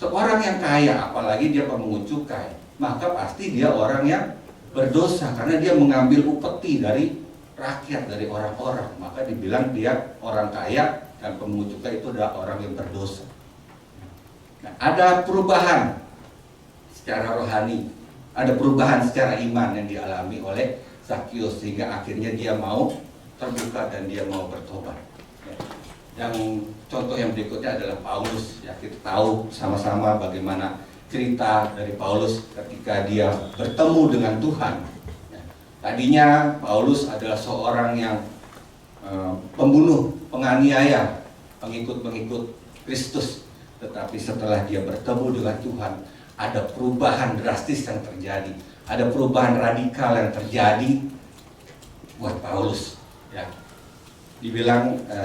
seorang yang kaya, apalagi dia pemungut cukai, maka pasti dia orang yang berdosa karena dia mengambil upeti dari rakyat, dari orang-orang. Maka dibilang dia orang kaya dan pemungut cukai itu adalah orang yang berdosa. Nah, ada perubahan secara rohani, ada perubahan secara iman yang dialami oleh Zakius sehingga akhirnya dia mau terbuka dan dia mau bertobat. Yang contoh yang berikutnya adalah Paulus. Ya, kita tahu sama-sama bagaimana cerita dari Paulus ketika dia bertemu dengan Tuhan. Ya, tadinya Paulus adalah seorang yang pembunuh, penganiaya, pengikut-pengikut Kristus. Tetapi setelah dia bertemu dengan Tuhan, ada perubahan drastis yang terjadi, ada perubahan radikal yang terjadi buat Paulus. Ya,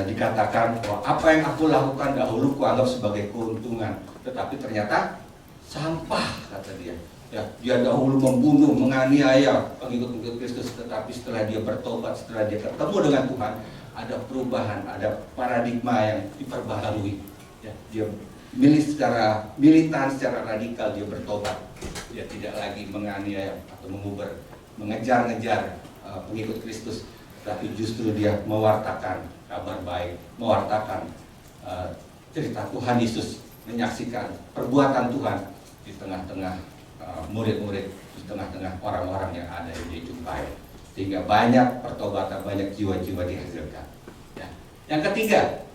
dikatakan bahwa apa yang aku lakukan dahulu kuanggap sebagai keuntungan, tetapi ternyata sampah, kata dia. Ya, dia dahulu membunuh, menganiaya pengikut-pengikut Kristus, tetapi setelah dia bertobat, setelah dia ketemu dengan Tuhan, ada perubahan, ada paradigma yang diperbaharui. Ya, dia secara militan, secara radikal dia bertobat. Dia tidak lagi menganiaya atau mengejar-ngejar pengikut Kristus, tapi justru dia mewartakan kabar baik, mewartakan cerita Tuhan Yesus, menyaksikan perbuatan Tuhan di tengah-tengah murid-murid, di tengah-tengah orang-orang yang ada yang dia jumpai, sehingga banyak pertobatan, banyak jiwa-jiwa dihasilkan. Ya. Yang ketiga,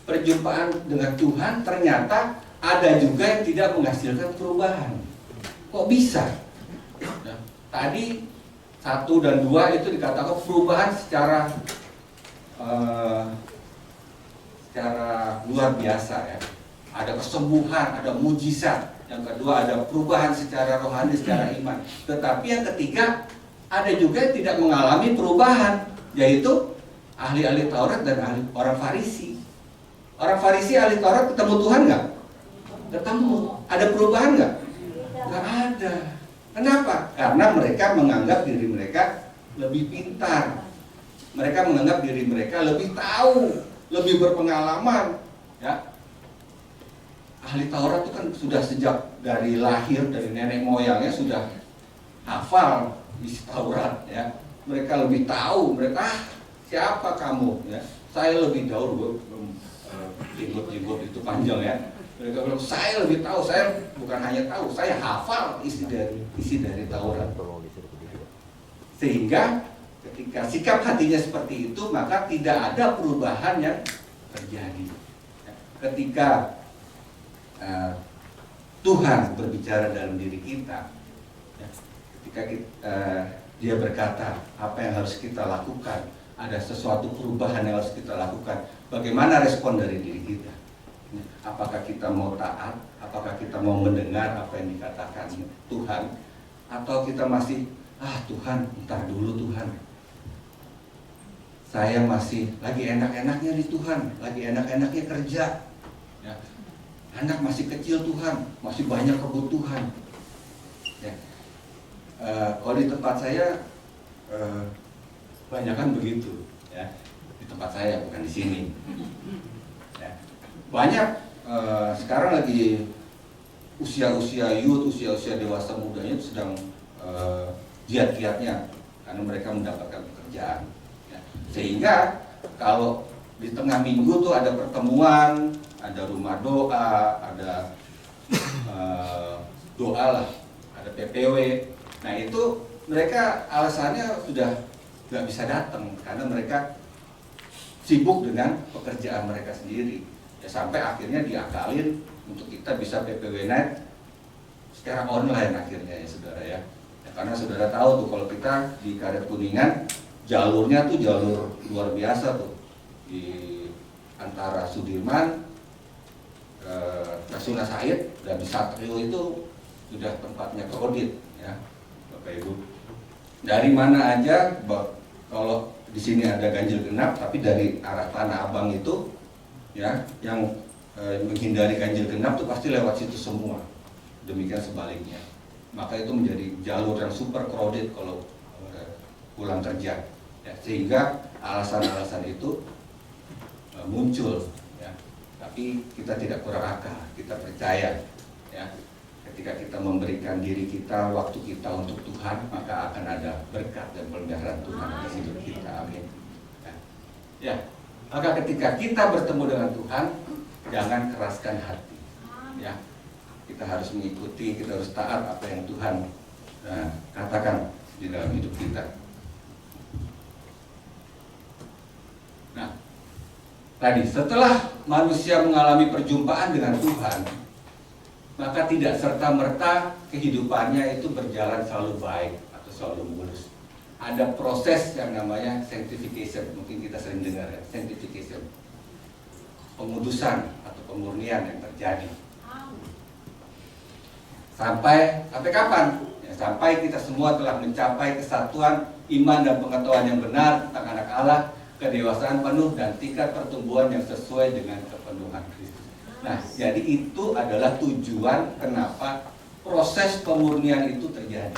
perjumpaan dengan Tuhan ternyata ada juga yang tidak menghasilkan perubahan. Kok bisa? Ya. Tadi 1 dan 2 itu dikatakan perubahan secara luar biasa, ya. Ada kesembuhan, ada mujizat. Yang kedua ada perubahan secara rohani, secara iman. Tetapi yang ketiga ada juga yang tidak mengalami perubahan, yaitu ahli-ahli Taurat dan orang Farisi. Orang Farisi ahli Taurat ketemu Tuhan nggak? Ketemu. Ada perubahan nggak? Nggak ada. Kenapa? Karena mereka menganggap diri mereka lebih pintar. Mereka menganggap diri mereka lebih tahu, lebih berpengalaman. Ya. Ahli Taurat itu kan sudah sejak dari lahir, dari nenek moyangnya sudah hafal isi Taurat. Ya. Mereka lebih tahu. Mereka siapa kamu? Ya. Saya lebih tahu. Jenggot itu panjang, ya. Mereka bilang saya lebih tahu. Saya bukan hanya tahu, saya hafal isi dari Taurat. Sehingga ketika sikap hatinya seperti itu, maka tidak ada perubahan yang terjadi. Ketika Tuhan berbicara dalam diri kita, ketika dia berkata apa yang harus kita lakukan, ada sesuatu perubahan yang harus kita lakukan, bagaimana respon dari diri kita? Apakah kita mau taat? Apakah kita mau mendengar apa yang dikatakan Tuhan? Atau kita masih, Tuhan, entar dulu Tuhan, saya masih lagi enak-enaknya di Tuhan, lagi enak-enaknya kerja, ya. Anak masih kecil Tuhan, masih banyak kebutuhan. Ya. Kalau di tempat saya kebanyakan begitu, ya. Di tempat saya bukan di sini. Ya. Banyak sekarang lagi usia-usia youth, usia-usia dewasa mudanya sedang giat-giatnya karena mereka mendapatkan pekerjaan. Ya. Sehingga kalau di tengah minggu tuh ada pertemuan, ada rumah doa, ada doa lah, ada PPW. Nah itu mereka alasannya sudah nggak bisa datang karena mereka sibuk dengan pekerjaan mereka sendiri. Ya, sampai akhirnya diakalin untuk kita bisa PPW night secara online akhirnya, ya saudara, ya. Karena saudara tahu tuh kalau kita di Karet Kuningan jalurnya tuh jalur luar biasa tuh, di antara Sudirman, Rasuna Said dan Satrio itu sudah tempatnya kredit, ya, Bapak Ibu. Dari mana aja, kalau di sini ada ganjil genap, tapi dari arah Tanah Abang itu, ya, yang menghindari ganjil genap itu pasti lewat situ semua. Demikian sebaliknya. Maka itu menjadi jalur yang super crowded kalau pulang kerja, ya, sehingga alasan-alasan itu muncul, ya. Tapi kita tidak kurang akal, kita percaya, ya, ketika kita memberikan diri kita, waktu kita untuk Tuhan, maka akan ada berkat dan pemeliharaan Tuhan atas hidup kita. Amin. Ya, maka ketika kita bertemu dengan Tuhan, jangan keraskan hati, ya. Kita harus mengikuti, kita harus taat apa yang Tuhan katakan di dalam hidup kita. Nah, tadi setelah manusia mengalami perjumpaan dengan Tuhan, maka tidak serta-merta kehidupannya itu berjalan selalu baik atau selalu mulus. Ada proses yang namanya sanctification, mungkin kita sering dengar, ya, sanctification, pengudusan atau pemurnian yang terjadi. Sampai kapan? Ya, sampai kita semua telah mencapai kesatuan iman dan pengetahuan yang benar tentang anak Allah, kedewasaan penuh dan tingkat pertumbuhan yang sesuai dengan kepenuhan Kristus. Nah, jadi itu adalah tujuan kenapa proses pemurnian itu terjadi.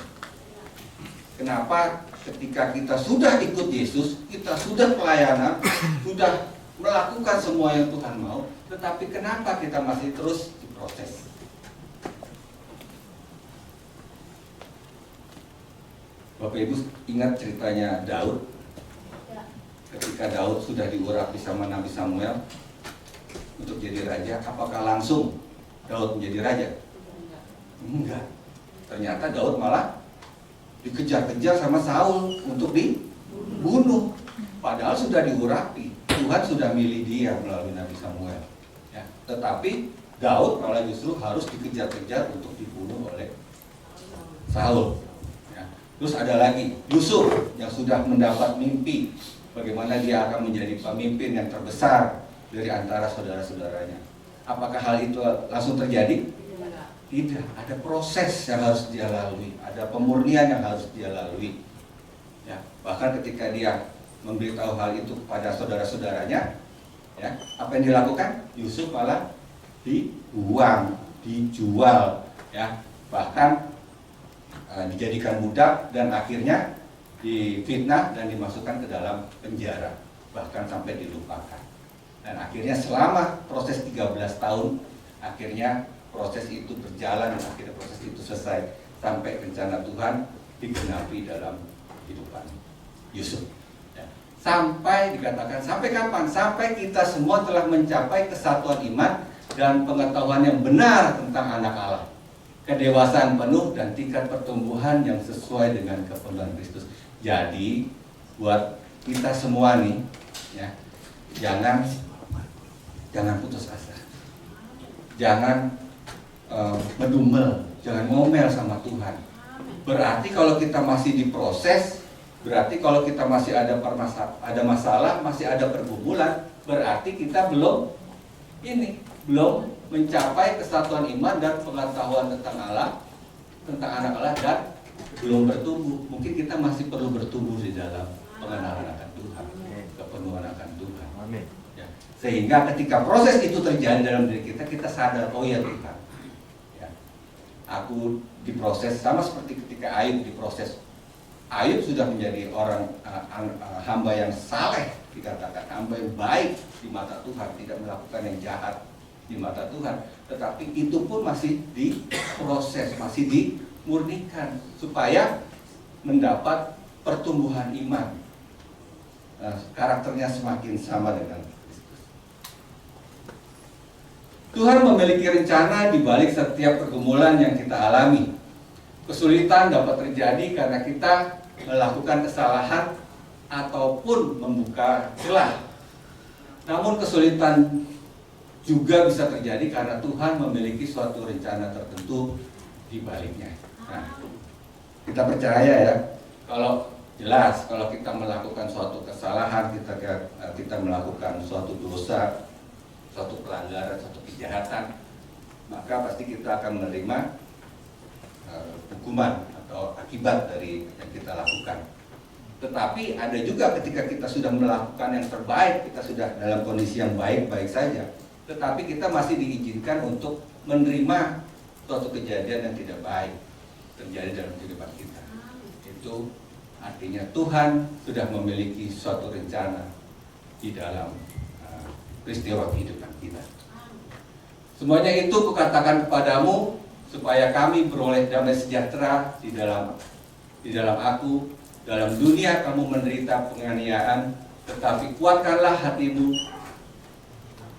Kenapa ketika kita sudah ikut Yesus, kita sudah pelayanan, sudah melakukan semua yang Tuhan mau, tetapi kenapa kita masih terus diproses? Bapak Ibu ingat ceritanya Daud? Ketika Daud sudah diurapi sama Nabi Samuel untuk jadi raja, apakah langsung Daud menjadi raja? Enggak. Ternyata Daud malah dikejar-kejar sama Saul untuk dibunuh. Padahal sudah diurapi, Tuhan sudah milih dia melalui Nabi Samuel, ya. Tetapi Daud malah justru harus dikejar-kejar untuk dibunuh oleh Saul. Terus ada lagi Yusuf yang sudah mendapat mimpi bagaimana dia akan menjadi pemimpin yang terbesar dari antara saudara-saudaranya. Apakah hal itu langsung terjadi? Tidak, ada proses yang harus dia lalui, ada pemurnian yang harus dia lalui, ya. Bahkan ketika dia memberitahu hal itu kepada saudara-saudaranya, ya, apa yang dilakukan? Yusuf malah dibuang, dijual, ya, bahkan dijadikan budak dan akhirnya difitnah dan dimasukkan ke dalam penjara, bahkan sampai dilupakan. Dan akhirnya selama proses 13 tahun, akhirnya proses itu berjalan dan akhirnya proses itu selesai sampai rencana Tuhan digenapi dalam kehidupan Yusuf, ya. Sampai dikatakan sampai kapan? Sampai kita semua telah mencapai kesatuan iman dan pengetahuan yang benar tentang anak Allah, kedewasaan penuh dan tingkat pertumbuhan yang sesuai dengan kepenuhan Kristus. Jadi buat kita semua nih, ya, jangan putus asa, jangan mendumel, jangan ngomel sama Tuhan. Berarti kalau kita masih diproses, berarti kalau kita masih ada masalah, masih ada pergumulan, berarti kita belum mencapai kesatuan iman dan pengetahuan tentang Allah, tentang anak Allah, dan belum bertumbuh. Mungkin kita masih perlu bertumbuh di dalam pengenalan akan Tuhan, kepenuhan akan Tuhan. Amin. Ya. Sehingga ketika proses itu terjadi dalam diri kita, kita sadar, oh ya Tuhan, ya, aku diproses sama seperti ketika Ayub diproses. Ayub sudah menjadi orang hamba yang saleh, dikatakan hamba yang baik di mata Tuhan, tidak melakukan yang jahat di mata Tuhan, tetapi itu pun masih diproses, masih dimurnikan supaya mendapat pertumbuhan iman, karakternya semakin sama dengan Kristus. Tuhan memiliki rencana di balik setiap pergumulan yang kita alami. Kesulitan dapat terjadi karena kita melakukan kesalahan ataupun membuka celah. Namun kesulitan juga bisa terjadi karena Tuhan memiliki suatu rencana tertentu di baliknya. Nah, kita percaya ya, kalau jelas kalau kita melakukan suatu kesalahan, kita melakukan suatu dosa, suatu pelanggaran, suatu kejahatan, maka pasti kita akan menerima hukuman atau akibat dari yang kita lakukan. Tetapi ada juga ketika kita sudah melakukan yang terbaik, kita sudah dalam kondisi yang baik-baik saja, tetapi kita masih diizinkan untuk menerima suatu kejadian yang tidak baik terjadi dalam kehidupan kita. Itu artinya Tuhan sudah memiliki suatu rencana di dalam peristiwa kehidupan kita. Semuanya itu kukatakan kepadamu supaya kami beroleh damai sejahtera di dalam aku. Dalam dunia kamu menderita penganiayaan, tetapi kuatkanlah hatimu.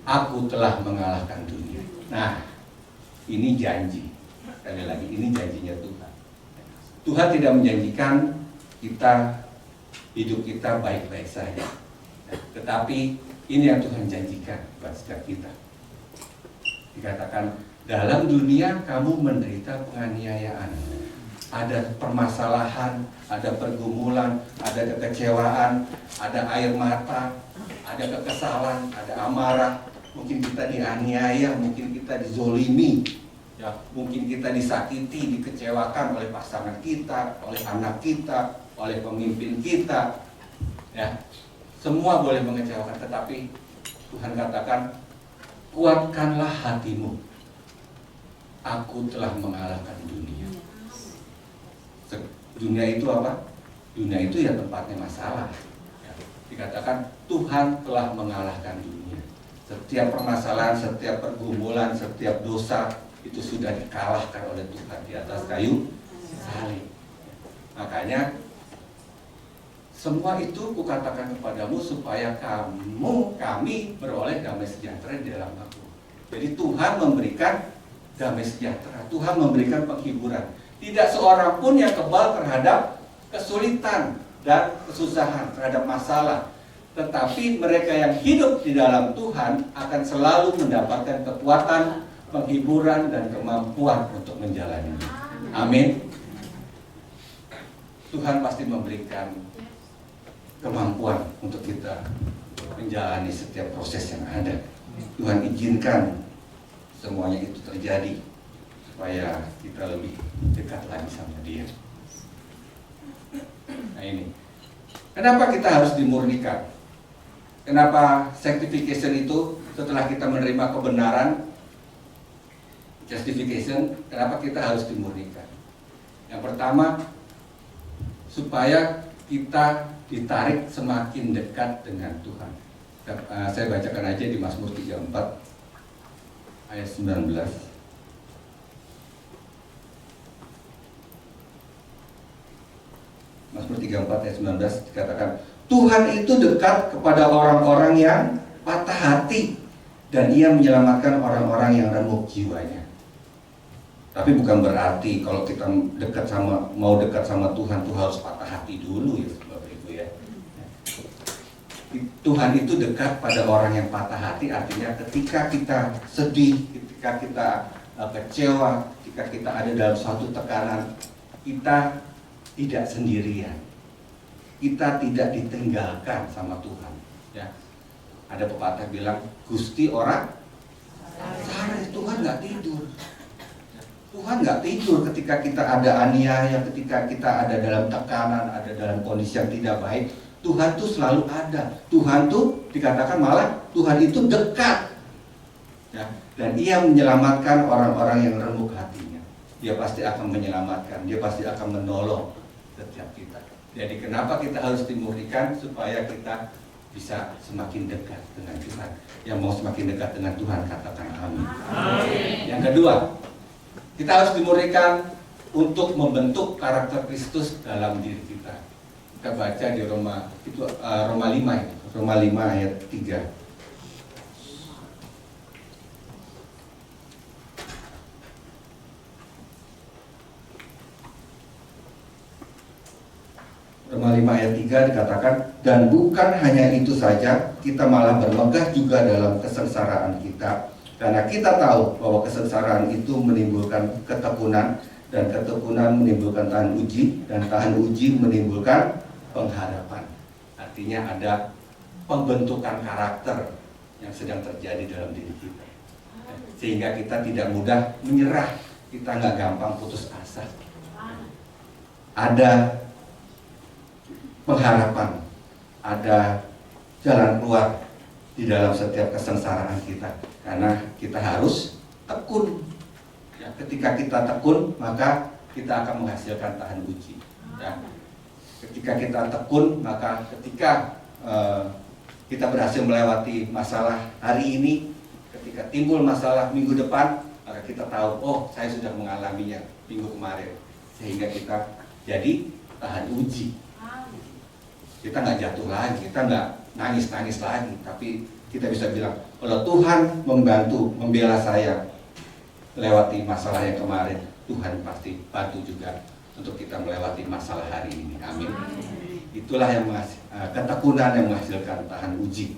Aku telah mengalahkan dunia. Nah, ini janji. Sekali lagi, ini janjinya Tuhan. Tuhan tidak menjanjikan hidup kita baik-baik saja. Tetapi ini yang Tuhan janjikan buat setiap kita. Dikatakan, dalam dunia kamu menderita penganiayaan. Ada permasalahan, ada pergumulan, ada kekecewaan, ada air mata, ada kekesalan, ada amarah. Mungkin kita dianiaya, mungkin kita dizolimi, ya, mungkin kita disakiti, dikecewakan oleh pasangan kita, oleh anak kita, oleh pemimpin kita. Ya, semua boleh mengecewakan, tetapi Tuhan katakan, kuatkanlah hatimu. Aku telah mengalahkan dunia. Dunia itu apa? Dunia itu ya tempatnya masalah. Ya, dikatakan Tuhan telah mengalahkan dunia. Setiap permasalahan, setiap pergumulan, setiap dosa itu sudah dikalahkan oleh Tuhan di atas kayu salib. Makanya semua itu kukatakan kepadamu supaya kami beroleh damai sejahtera di dalam aku. Jadi Tuhan memberikan damai sejahtera, Tuhan memberikan penghiburan. Tidak seorang pun yang kebal terhadap kesulitan dan kesusahan, terhadap masalah. Tetapi mereka yang hidup di dalam Tuhan akan selalu mendapatkan kekuatan, penghiburan, dan kemampuan untuk menjalaninya. Amin. Tuhan pasti memberikan kemampuan untuk kita menjalani setiap proses yang ada. Tuhan izinkan semuanya itu terjadi supaya kita lebih dekat lagi sama Dia. Nah ini, kenapa kita harus dimurnikan? Kenapa sanctification itu setelah kita menerima kebenaran, justification, kenapa kita harus dimurnikan? Yang pertama, supaya kita ditarik semakin dekat dengan Tuhan. Saya bacakan aja di Mazmur 34 ayat 19. Mazmur 34 ayat 19 dikatakan, Tuhan itu dekat kepada orang-orang yang patah hati dan Ia menyelamatkan orang-orang yang remuk jiwanya. Tapi bukan berarti kalau kita mau dekat sama Tuhan tuh harus patah hati dulu ya Bapak Ibu ya. Tuhan itu dekat pada orang yang patah hati, artinya ketika kita sedih, ketika kita kecewa, ketika kita ada dalam suatu tekanan, kita tidak sendirian, kita tidak ditinggalkan sama Tuhan. Ya, ada pepatah bilang, Gusti ora sare, Tuhan nggak tidur. Tuhan nggak tidur ketika kita ada aniaya, ketika kita ada dalam tekanan, ada dalam kondisi yang tidak baik. Tuhan tuh selalu ada. Tuhan tuh dikatakan malah Tuhan itu dekat. Ya, dan Ia menyelamatkan orang-orang yang remuk hatinya. Dia pasti akan menyelamatkan, Dia pasti akan menolong setiap kita. Jadi kenapa kita harus dimurnikan? Supaya kita bisa semakin dekat dengan Tuhan. Yang mau semakin dekat dengan Tuhan, katakan amin. Amin. Yang kedua, kita harus dimurnikan untuk membentuk karakter Kristus dalam diri kita. Kita baca di Roma 5 ya. Roma 5 ayat 3. Roma 5 ayat 3 dikatakan, dan bukan hanya itu saja, kita malah bermegah juga dalam kesengsaraan kita. Karena kita tahu bahwa kesengsaraan itu menimbulkan ketekunan, dan ketekunan menimbulkan tahan uji, dan tahan uji menimbulkan pengharapan. Artinya ada pembentukan karakter yang sedang terjadi dalam diri kita. sehingga kita tidak mudah menyerah, kita nggak gampang putus asa. Ada pengharapan, ada jalan keluar di dalam setiap kesengsaraan kita, karena kita harus tekun. Ya, ketika kita tekun, maka kita akan menghasilkan tahan uji. Ya. Ketika kita tekun, maka ketika kita berhasil melewati masalah hari ini, ketika timbul masalah minggu depan, maka kita tahu, oh saya sudah mengalaminya minggu kemarin, sehingga kita jadi tahan uji. Kita nggak jatuh lagi, kita nggak nangis-nangis lagi, tapi kita bisa bilang, kalau Tuhan membantu, membela saya melewati masalah yang kemarin, Tuhan pasti bantu juga untuk kita melewati masalah hari ini. Amin. Itulah yang ketekunan yang menghasilkan tahan uji,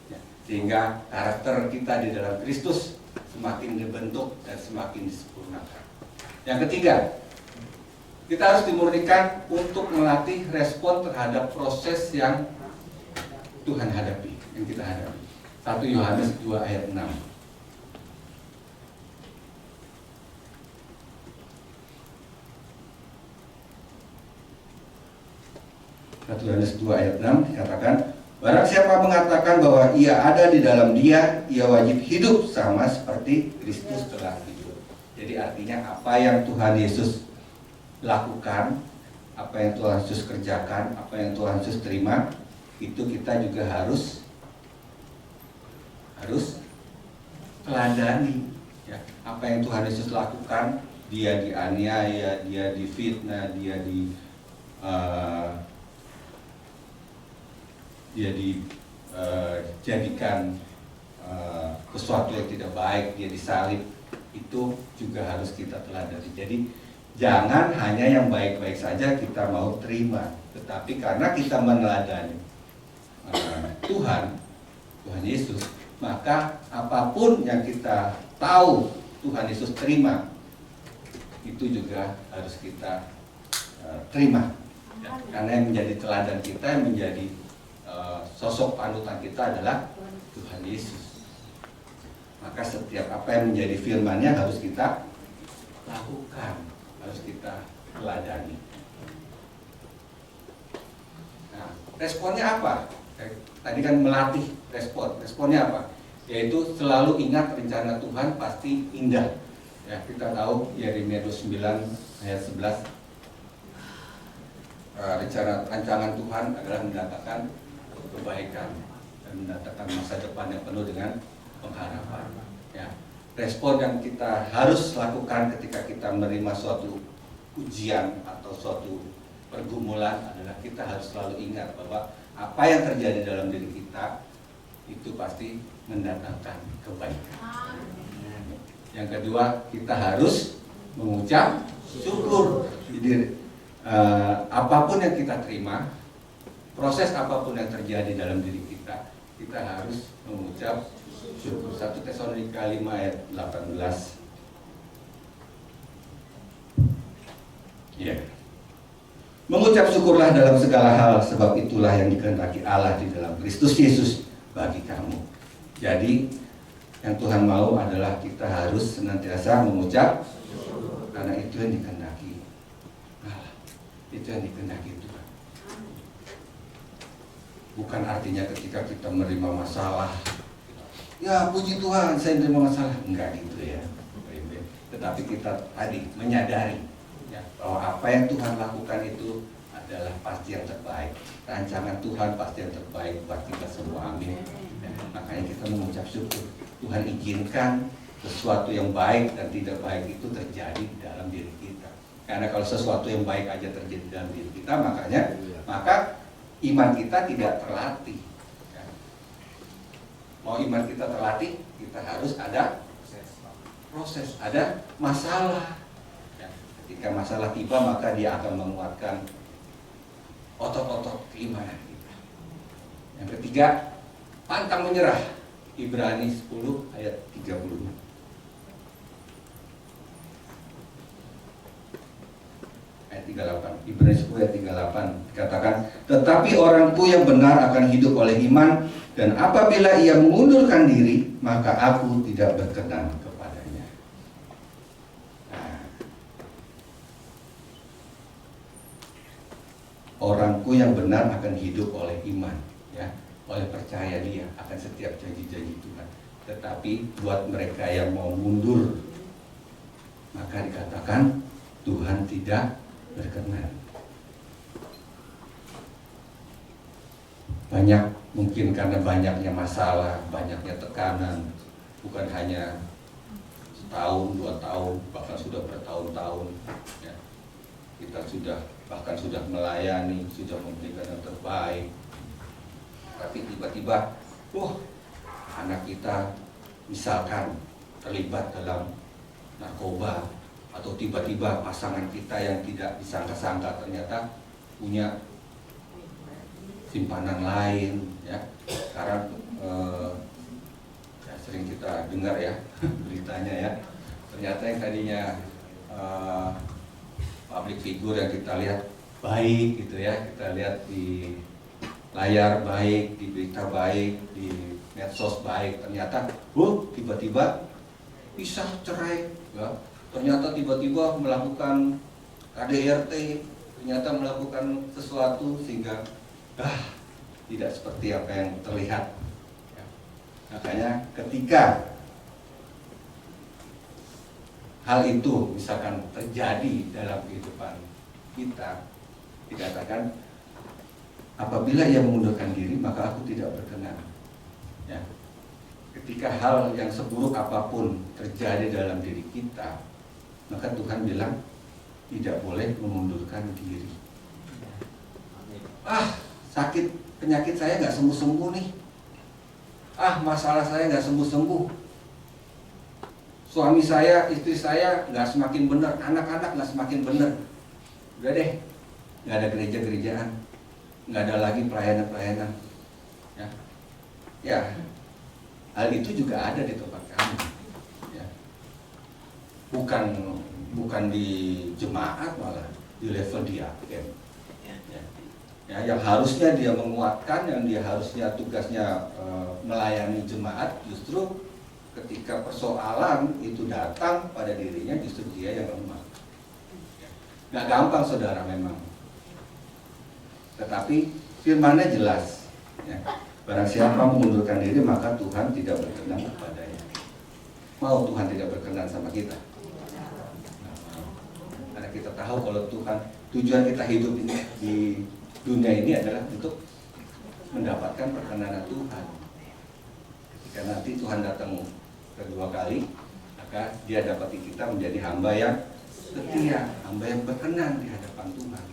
ya, sehingga karakter kita di dalam Kristus semakin dibentuk dan semakin disempurnakan. Yang ketiga, kita harus dimurnikan untuk melatih respon terhadap proses yang Tuhan hadapi, yang kita hadapi. 1 Yohanes 2 ayat 6. 1 Yohanes 2 ayat 6 dikatakan, barang siapa mengatakan bahwa ia ada di dalam Dia, ia wajib hidup sama seperti Kristus telah hidup. Jadi artinya apa yang Tuhan Yesus lakukan, apa yang Tuhan Yesus kerjakan, apa yang Tuhan Yesus terima, itu kita juga harus teladani. Ya, apa yang Tuhan Yesus lakukan, Dia dianiaya, Dia difitnah, Dia dijadikan sesuatu yang tidak baik, Dia disalib, itu juga harus kita teladani. Jadi jangan hanya yang baik-baik saja kita mau terima, tetapi karena kita meneladani Tuhan Yesus, maka apapun yang kita tahu Tuhan Yesus terima, itu juga harus kita terima. Ya, karena yang menjadi teladan kita, yang menjadi sosok panutan kita adalah Tuhan Yesus. Maka setiap apa yang menjadi firman-Nya harus kita lakukan, harus kita teladani. Nah, responnya apa? Tadi kan melatih respon. Responnya apa? Yaitu selalu ingat rencana Tuhan pasti indah. Ya, kita tahu Yeremia 29 ayat 11. Rancangan Tuhan adalah mendatangkan kebaikan dan mendatangkan masa depan yang penuh dengan pengharapan. Ya, respon yang kita harus lakukan ketika kita menerima suatu ujian atau suatu pergumulan adalah kita harus selalu ingat bahwa apa yang terjadi dalam diri kita itu pasti mendatangkan kebaikan. Yang kedua, kita harus mengucap syukur. Jadi apapun yang kita terima, proses apapun yang terjadi dalam diri kita, kita harus mengucap syukur. 1 Tesalonika 5 ayat 18. Ya. Mengucap syukurlah dalam segala hal, sebab itulah yang dikehendaki Allah di dalam Kristus Yesus bagi kamu. Jadi yang Tuhan mau adalah kita harus senantiasa mengucap syukur, karena itu yang dikehendaki Allah, itu yang dikehendaki Tuhan. Bukan artinya ketika kita menerima masalah, ya puji Tuhan saya menerima masalah, enggak gitu ya. Tetapi kita tadi menyadari ya, bahwa apa yang Tuhan lakukan itu adalah pasti yang terbaik. Rancangan Tuhan pasti yang terbaik buat kita semua. Amin. Ya, makanya kita mengucap syukur. Tuhan izinkan sesuatu yang baik dan tidak baik itu terjadi di dalam diri kita. Karena kalau sesuatu yang baik aja terjadi dalam diri kita, maka iman kita tidak terlatih. Ya. Mau iman kita terlatih, kita harus ada proses, ada masalah. Ketika masalah tiba, maka dia akan menguatkan otot-otot keimanan kita. Yang ketiga, pantang menyerah. Ibrani 10 ayat 30. Ayat 38. Ibrani 10 ayat 38 dikatakan, tetapi orangku yang benar akan hidup oleh iman, Dan apabila ia mengundurkan diri, maka aku tidak berkenan kepadanya. Nah, orangku yang benar akan hidup oleh iman, ya, oleh percaya dia akan setiap janji-janji Tuhan. Tetapi buat mereka yang mau mundur, maka dikatakan Tuhan tidak berkenan. Banyak, mungkin karena banyaknya masalah, banyaknya tekanan, bukan hanya setahun, 2 tahun, bahkan sudah bertahun-tahun, ya. Kita bahkan sudah melayani, sudah memberikan yang terbaik, tapi tiba-tiba, anak kita misalkan terlibat dalam narkoba, atau tiba-tiba pasangan kita yang tidak disangka-sangka ternyata punya simpanan lain, ya. Sekarang ya sering kita dengar ya beritanya, ya, ternyata yang tadinya public figure yang kita lihat baik gitu, ya, kita lihat di layar baik, di berita baik, di medsos baik, ternyata tiba-tiba pisah, cerai, ya. Ternyata tiba-tiba melakukan KDRT, ternyata melakukan sesuatu sehingga tidak seperti apa yang terlihat, ya. Makanya ketika hal itu misalkan terjadi dalam kehidupan kita, dikatakan apabila ia mengundurkan diri maka aku tidak berkenan, ya. Ketika hal yang seburuk apapun terjadi dalam diri kita, maka Tuhan bilang tidak boleh mengundurkan diri. Sakit, penyakit saya nggak sembuh-sembuh nih. Masalah saya nggak sembuh-sembuh. Suami saya, istri saya nggak semakin benar, anak-anak nggak semakin benar. Udah deh, nggak ada gereja-gerejaan, nggak ada lagi pelayanan-pelayanan. Ya, hal itu juga ada di tempat kami. Ya. Bukan di jemaat, malah di level diaken. Ya, yang harusnya dia menguatkan, yang dia harusnya tugasnya melayani jemaat, justru ketika persoalan itu datang pada dirinya, justru dia yang lemah. Nggak gampang saudara memang, tetapi firman-Nya jelas, ya. Barang siapa mengundurkan diri maka Tuhan tidak berkenan kepadanya. Mau Tuhan tidak berkenan sama kita? Karena kita tahu kalau tujuan kita hidup ini di dunia ini adalah untuk mendapatkan perkenanan Tuhan. Ketika nanti Tuhan datang kedua kali, maka dia dapati kita menjadi hamba yang setia, hamba yang berkenan di hadapan Tuhan.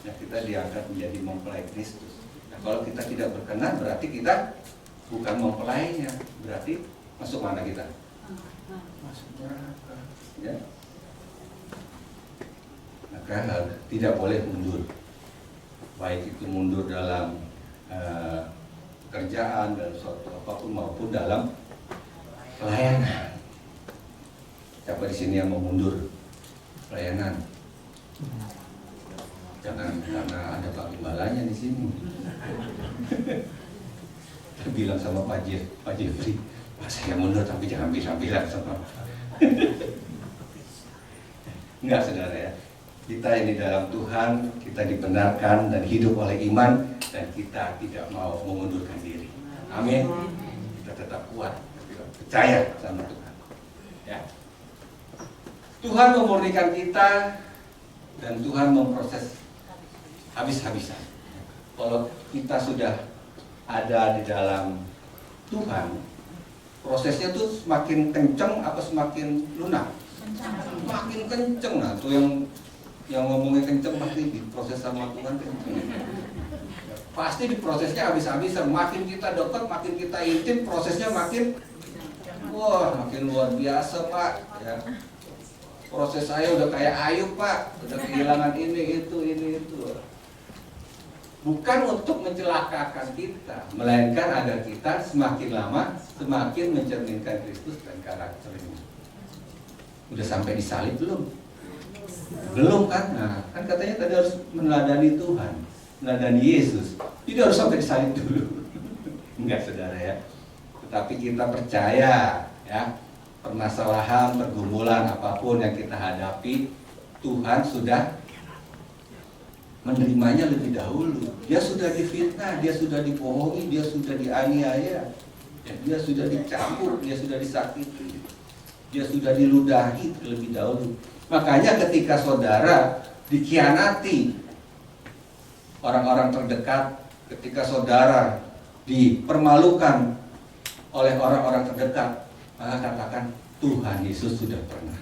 Nah, kita diangkat menjadi mempelai Kristus. Nah, kalau kita tidak berkenan, berarti kita bukan mempelainya. Berarti masuk mana kita? Masuk neraka, ya. Maka tidak boleh mundur. Baik itu mundur dalam pekerjaan, dalam suatu apapun, maupun dalam pelayanan. Siapa di sini yang mau mundur pelayanan? Jangan karena ada Pak Gimbalanya di sini. Saya bilang sama Pak Jeffrey, saya mundur tapi jangan bilang sama. Enggak, saudara, ya. Kita ini dalam Tuhan, kita dibenarkan dan hidup oleh iman, dan kita tidak mau mengundurkan diri. Amin. Kita tetap kuat, percaya sama Tuhan. Ya. Tuhan memurnikan kita dan Tuhan memproses habis-habisan. Kalau kita sudah ada di dalam Tuhan, prosesnya tuh semakin kenceng apa semakin lunak? Makin kenceng. Nah, tuh yang ngomongnya kenceng pasti diproses sama Tuhan kenceng. Pasti diprosesnya habis-habisan. Makin kita dekat, makin kita intim, prosesnya makin luar biasa, Pak. Ya. Proses saya udah kayak Ayub, Pak. Udah kehilangan ini itu. Bukan untuk mencelakakan kita, melainkan agar kita semakin lama semakin mencerminkan Kristus dan karakternya. Udah sampai disalib belum? Belum kan? Nah, kan katanya tadi harus meneladani Tuhan, meneladani Yesus. Jadi harus sampai disalib dulu. Enggak saudara ya. Tetapi kita percaya ya, permasalahan, pergumulan apapun yang kita hadapi, Tuhan sudah menerimanya lebih dahulu. Dia sudah difitnah, dia sudah dibohongi, dia sudah dianiaya, ya, dia sudah dicambuk, dia sudah disakiti, dia sudah diludahi terlebih dahulu. Makanya ketika saudara dikhianati orang-orang terdekat, ketika saudara dipermalukan oleh orang-orang terdekat, maka katakan Tuhan Yesus sudah pernah.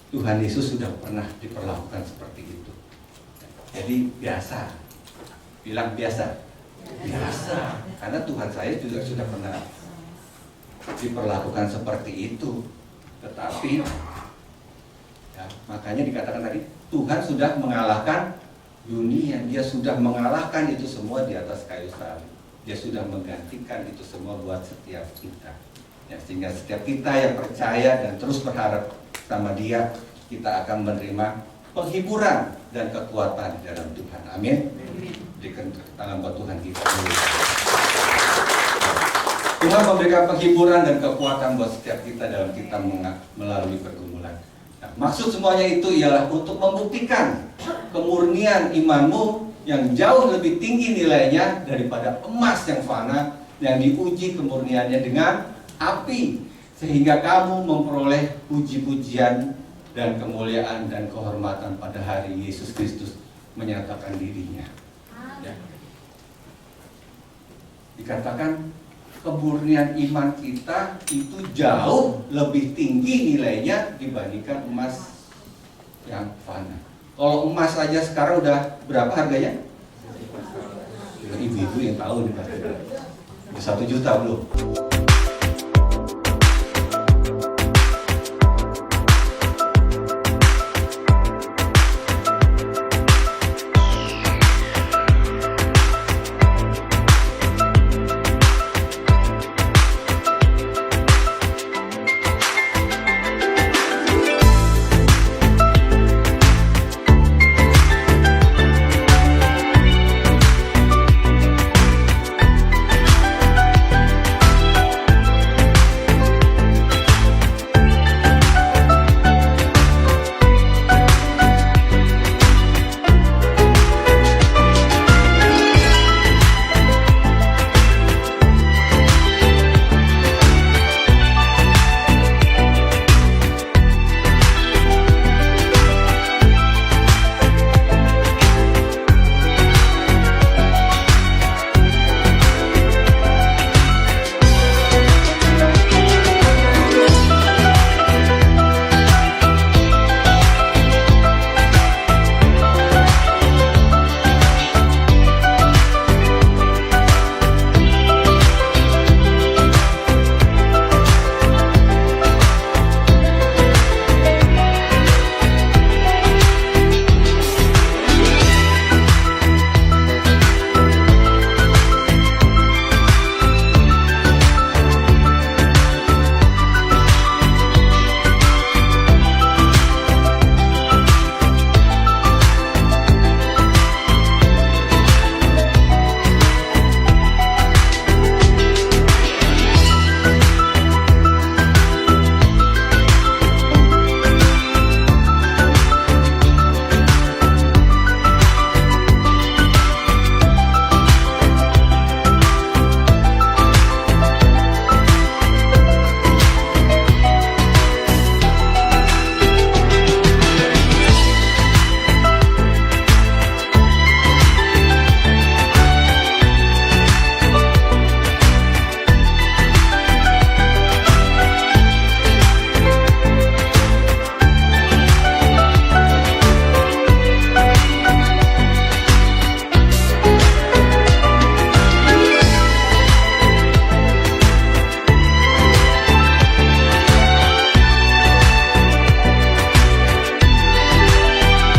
Tuhan Yesus sudah pernah diperlakukan seperti itu. Jadi biasa. Bilang biasa. Biasa. Karena Tuhan saya juga sudah pernah diperlakukan seperti itu. Tetapi ya, makanya dikatakan tadi Tuhan sudah mengalahkan dunia. Dia sudah mengalahkan itu semua di atas kayu salib. Dia sudah menggantikan itu semua buat setiap kita. Ya, sehingga setiap kita yang percaya dan terus berharap sama Dia, kita akan menerima penghiburan dan kekuatan di dalam Tuhan. Amin. Berikan tangan buat Tuhan kita. Tuhan memberikan penghiburan dan kekuatan buat setiap kita dalam kita melalui pergumulan. Nah, maksud semuanya itu ialah untuk membuktikan kemurnian imanmu yang jauh lebih tinggi nilainya daripada emas yang fana yang diuji kemurniannya dengan api, sehingga kamu memperoleh puji-pujian dan kemuliaan dan kehormatan pada hari Yesus Kristus menyatakan dirinya. Ya. Dikatakan kemurnian iman kita itu jauh lebih tinggi nilainya dibandingkan emas yang fana. Kalau emas saja sekarang udah berapa harganya? Ibu-ibu yang tahu nih, 1 juta belum?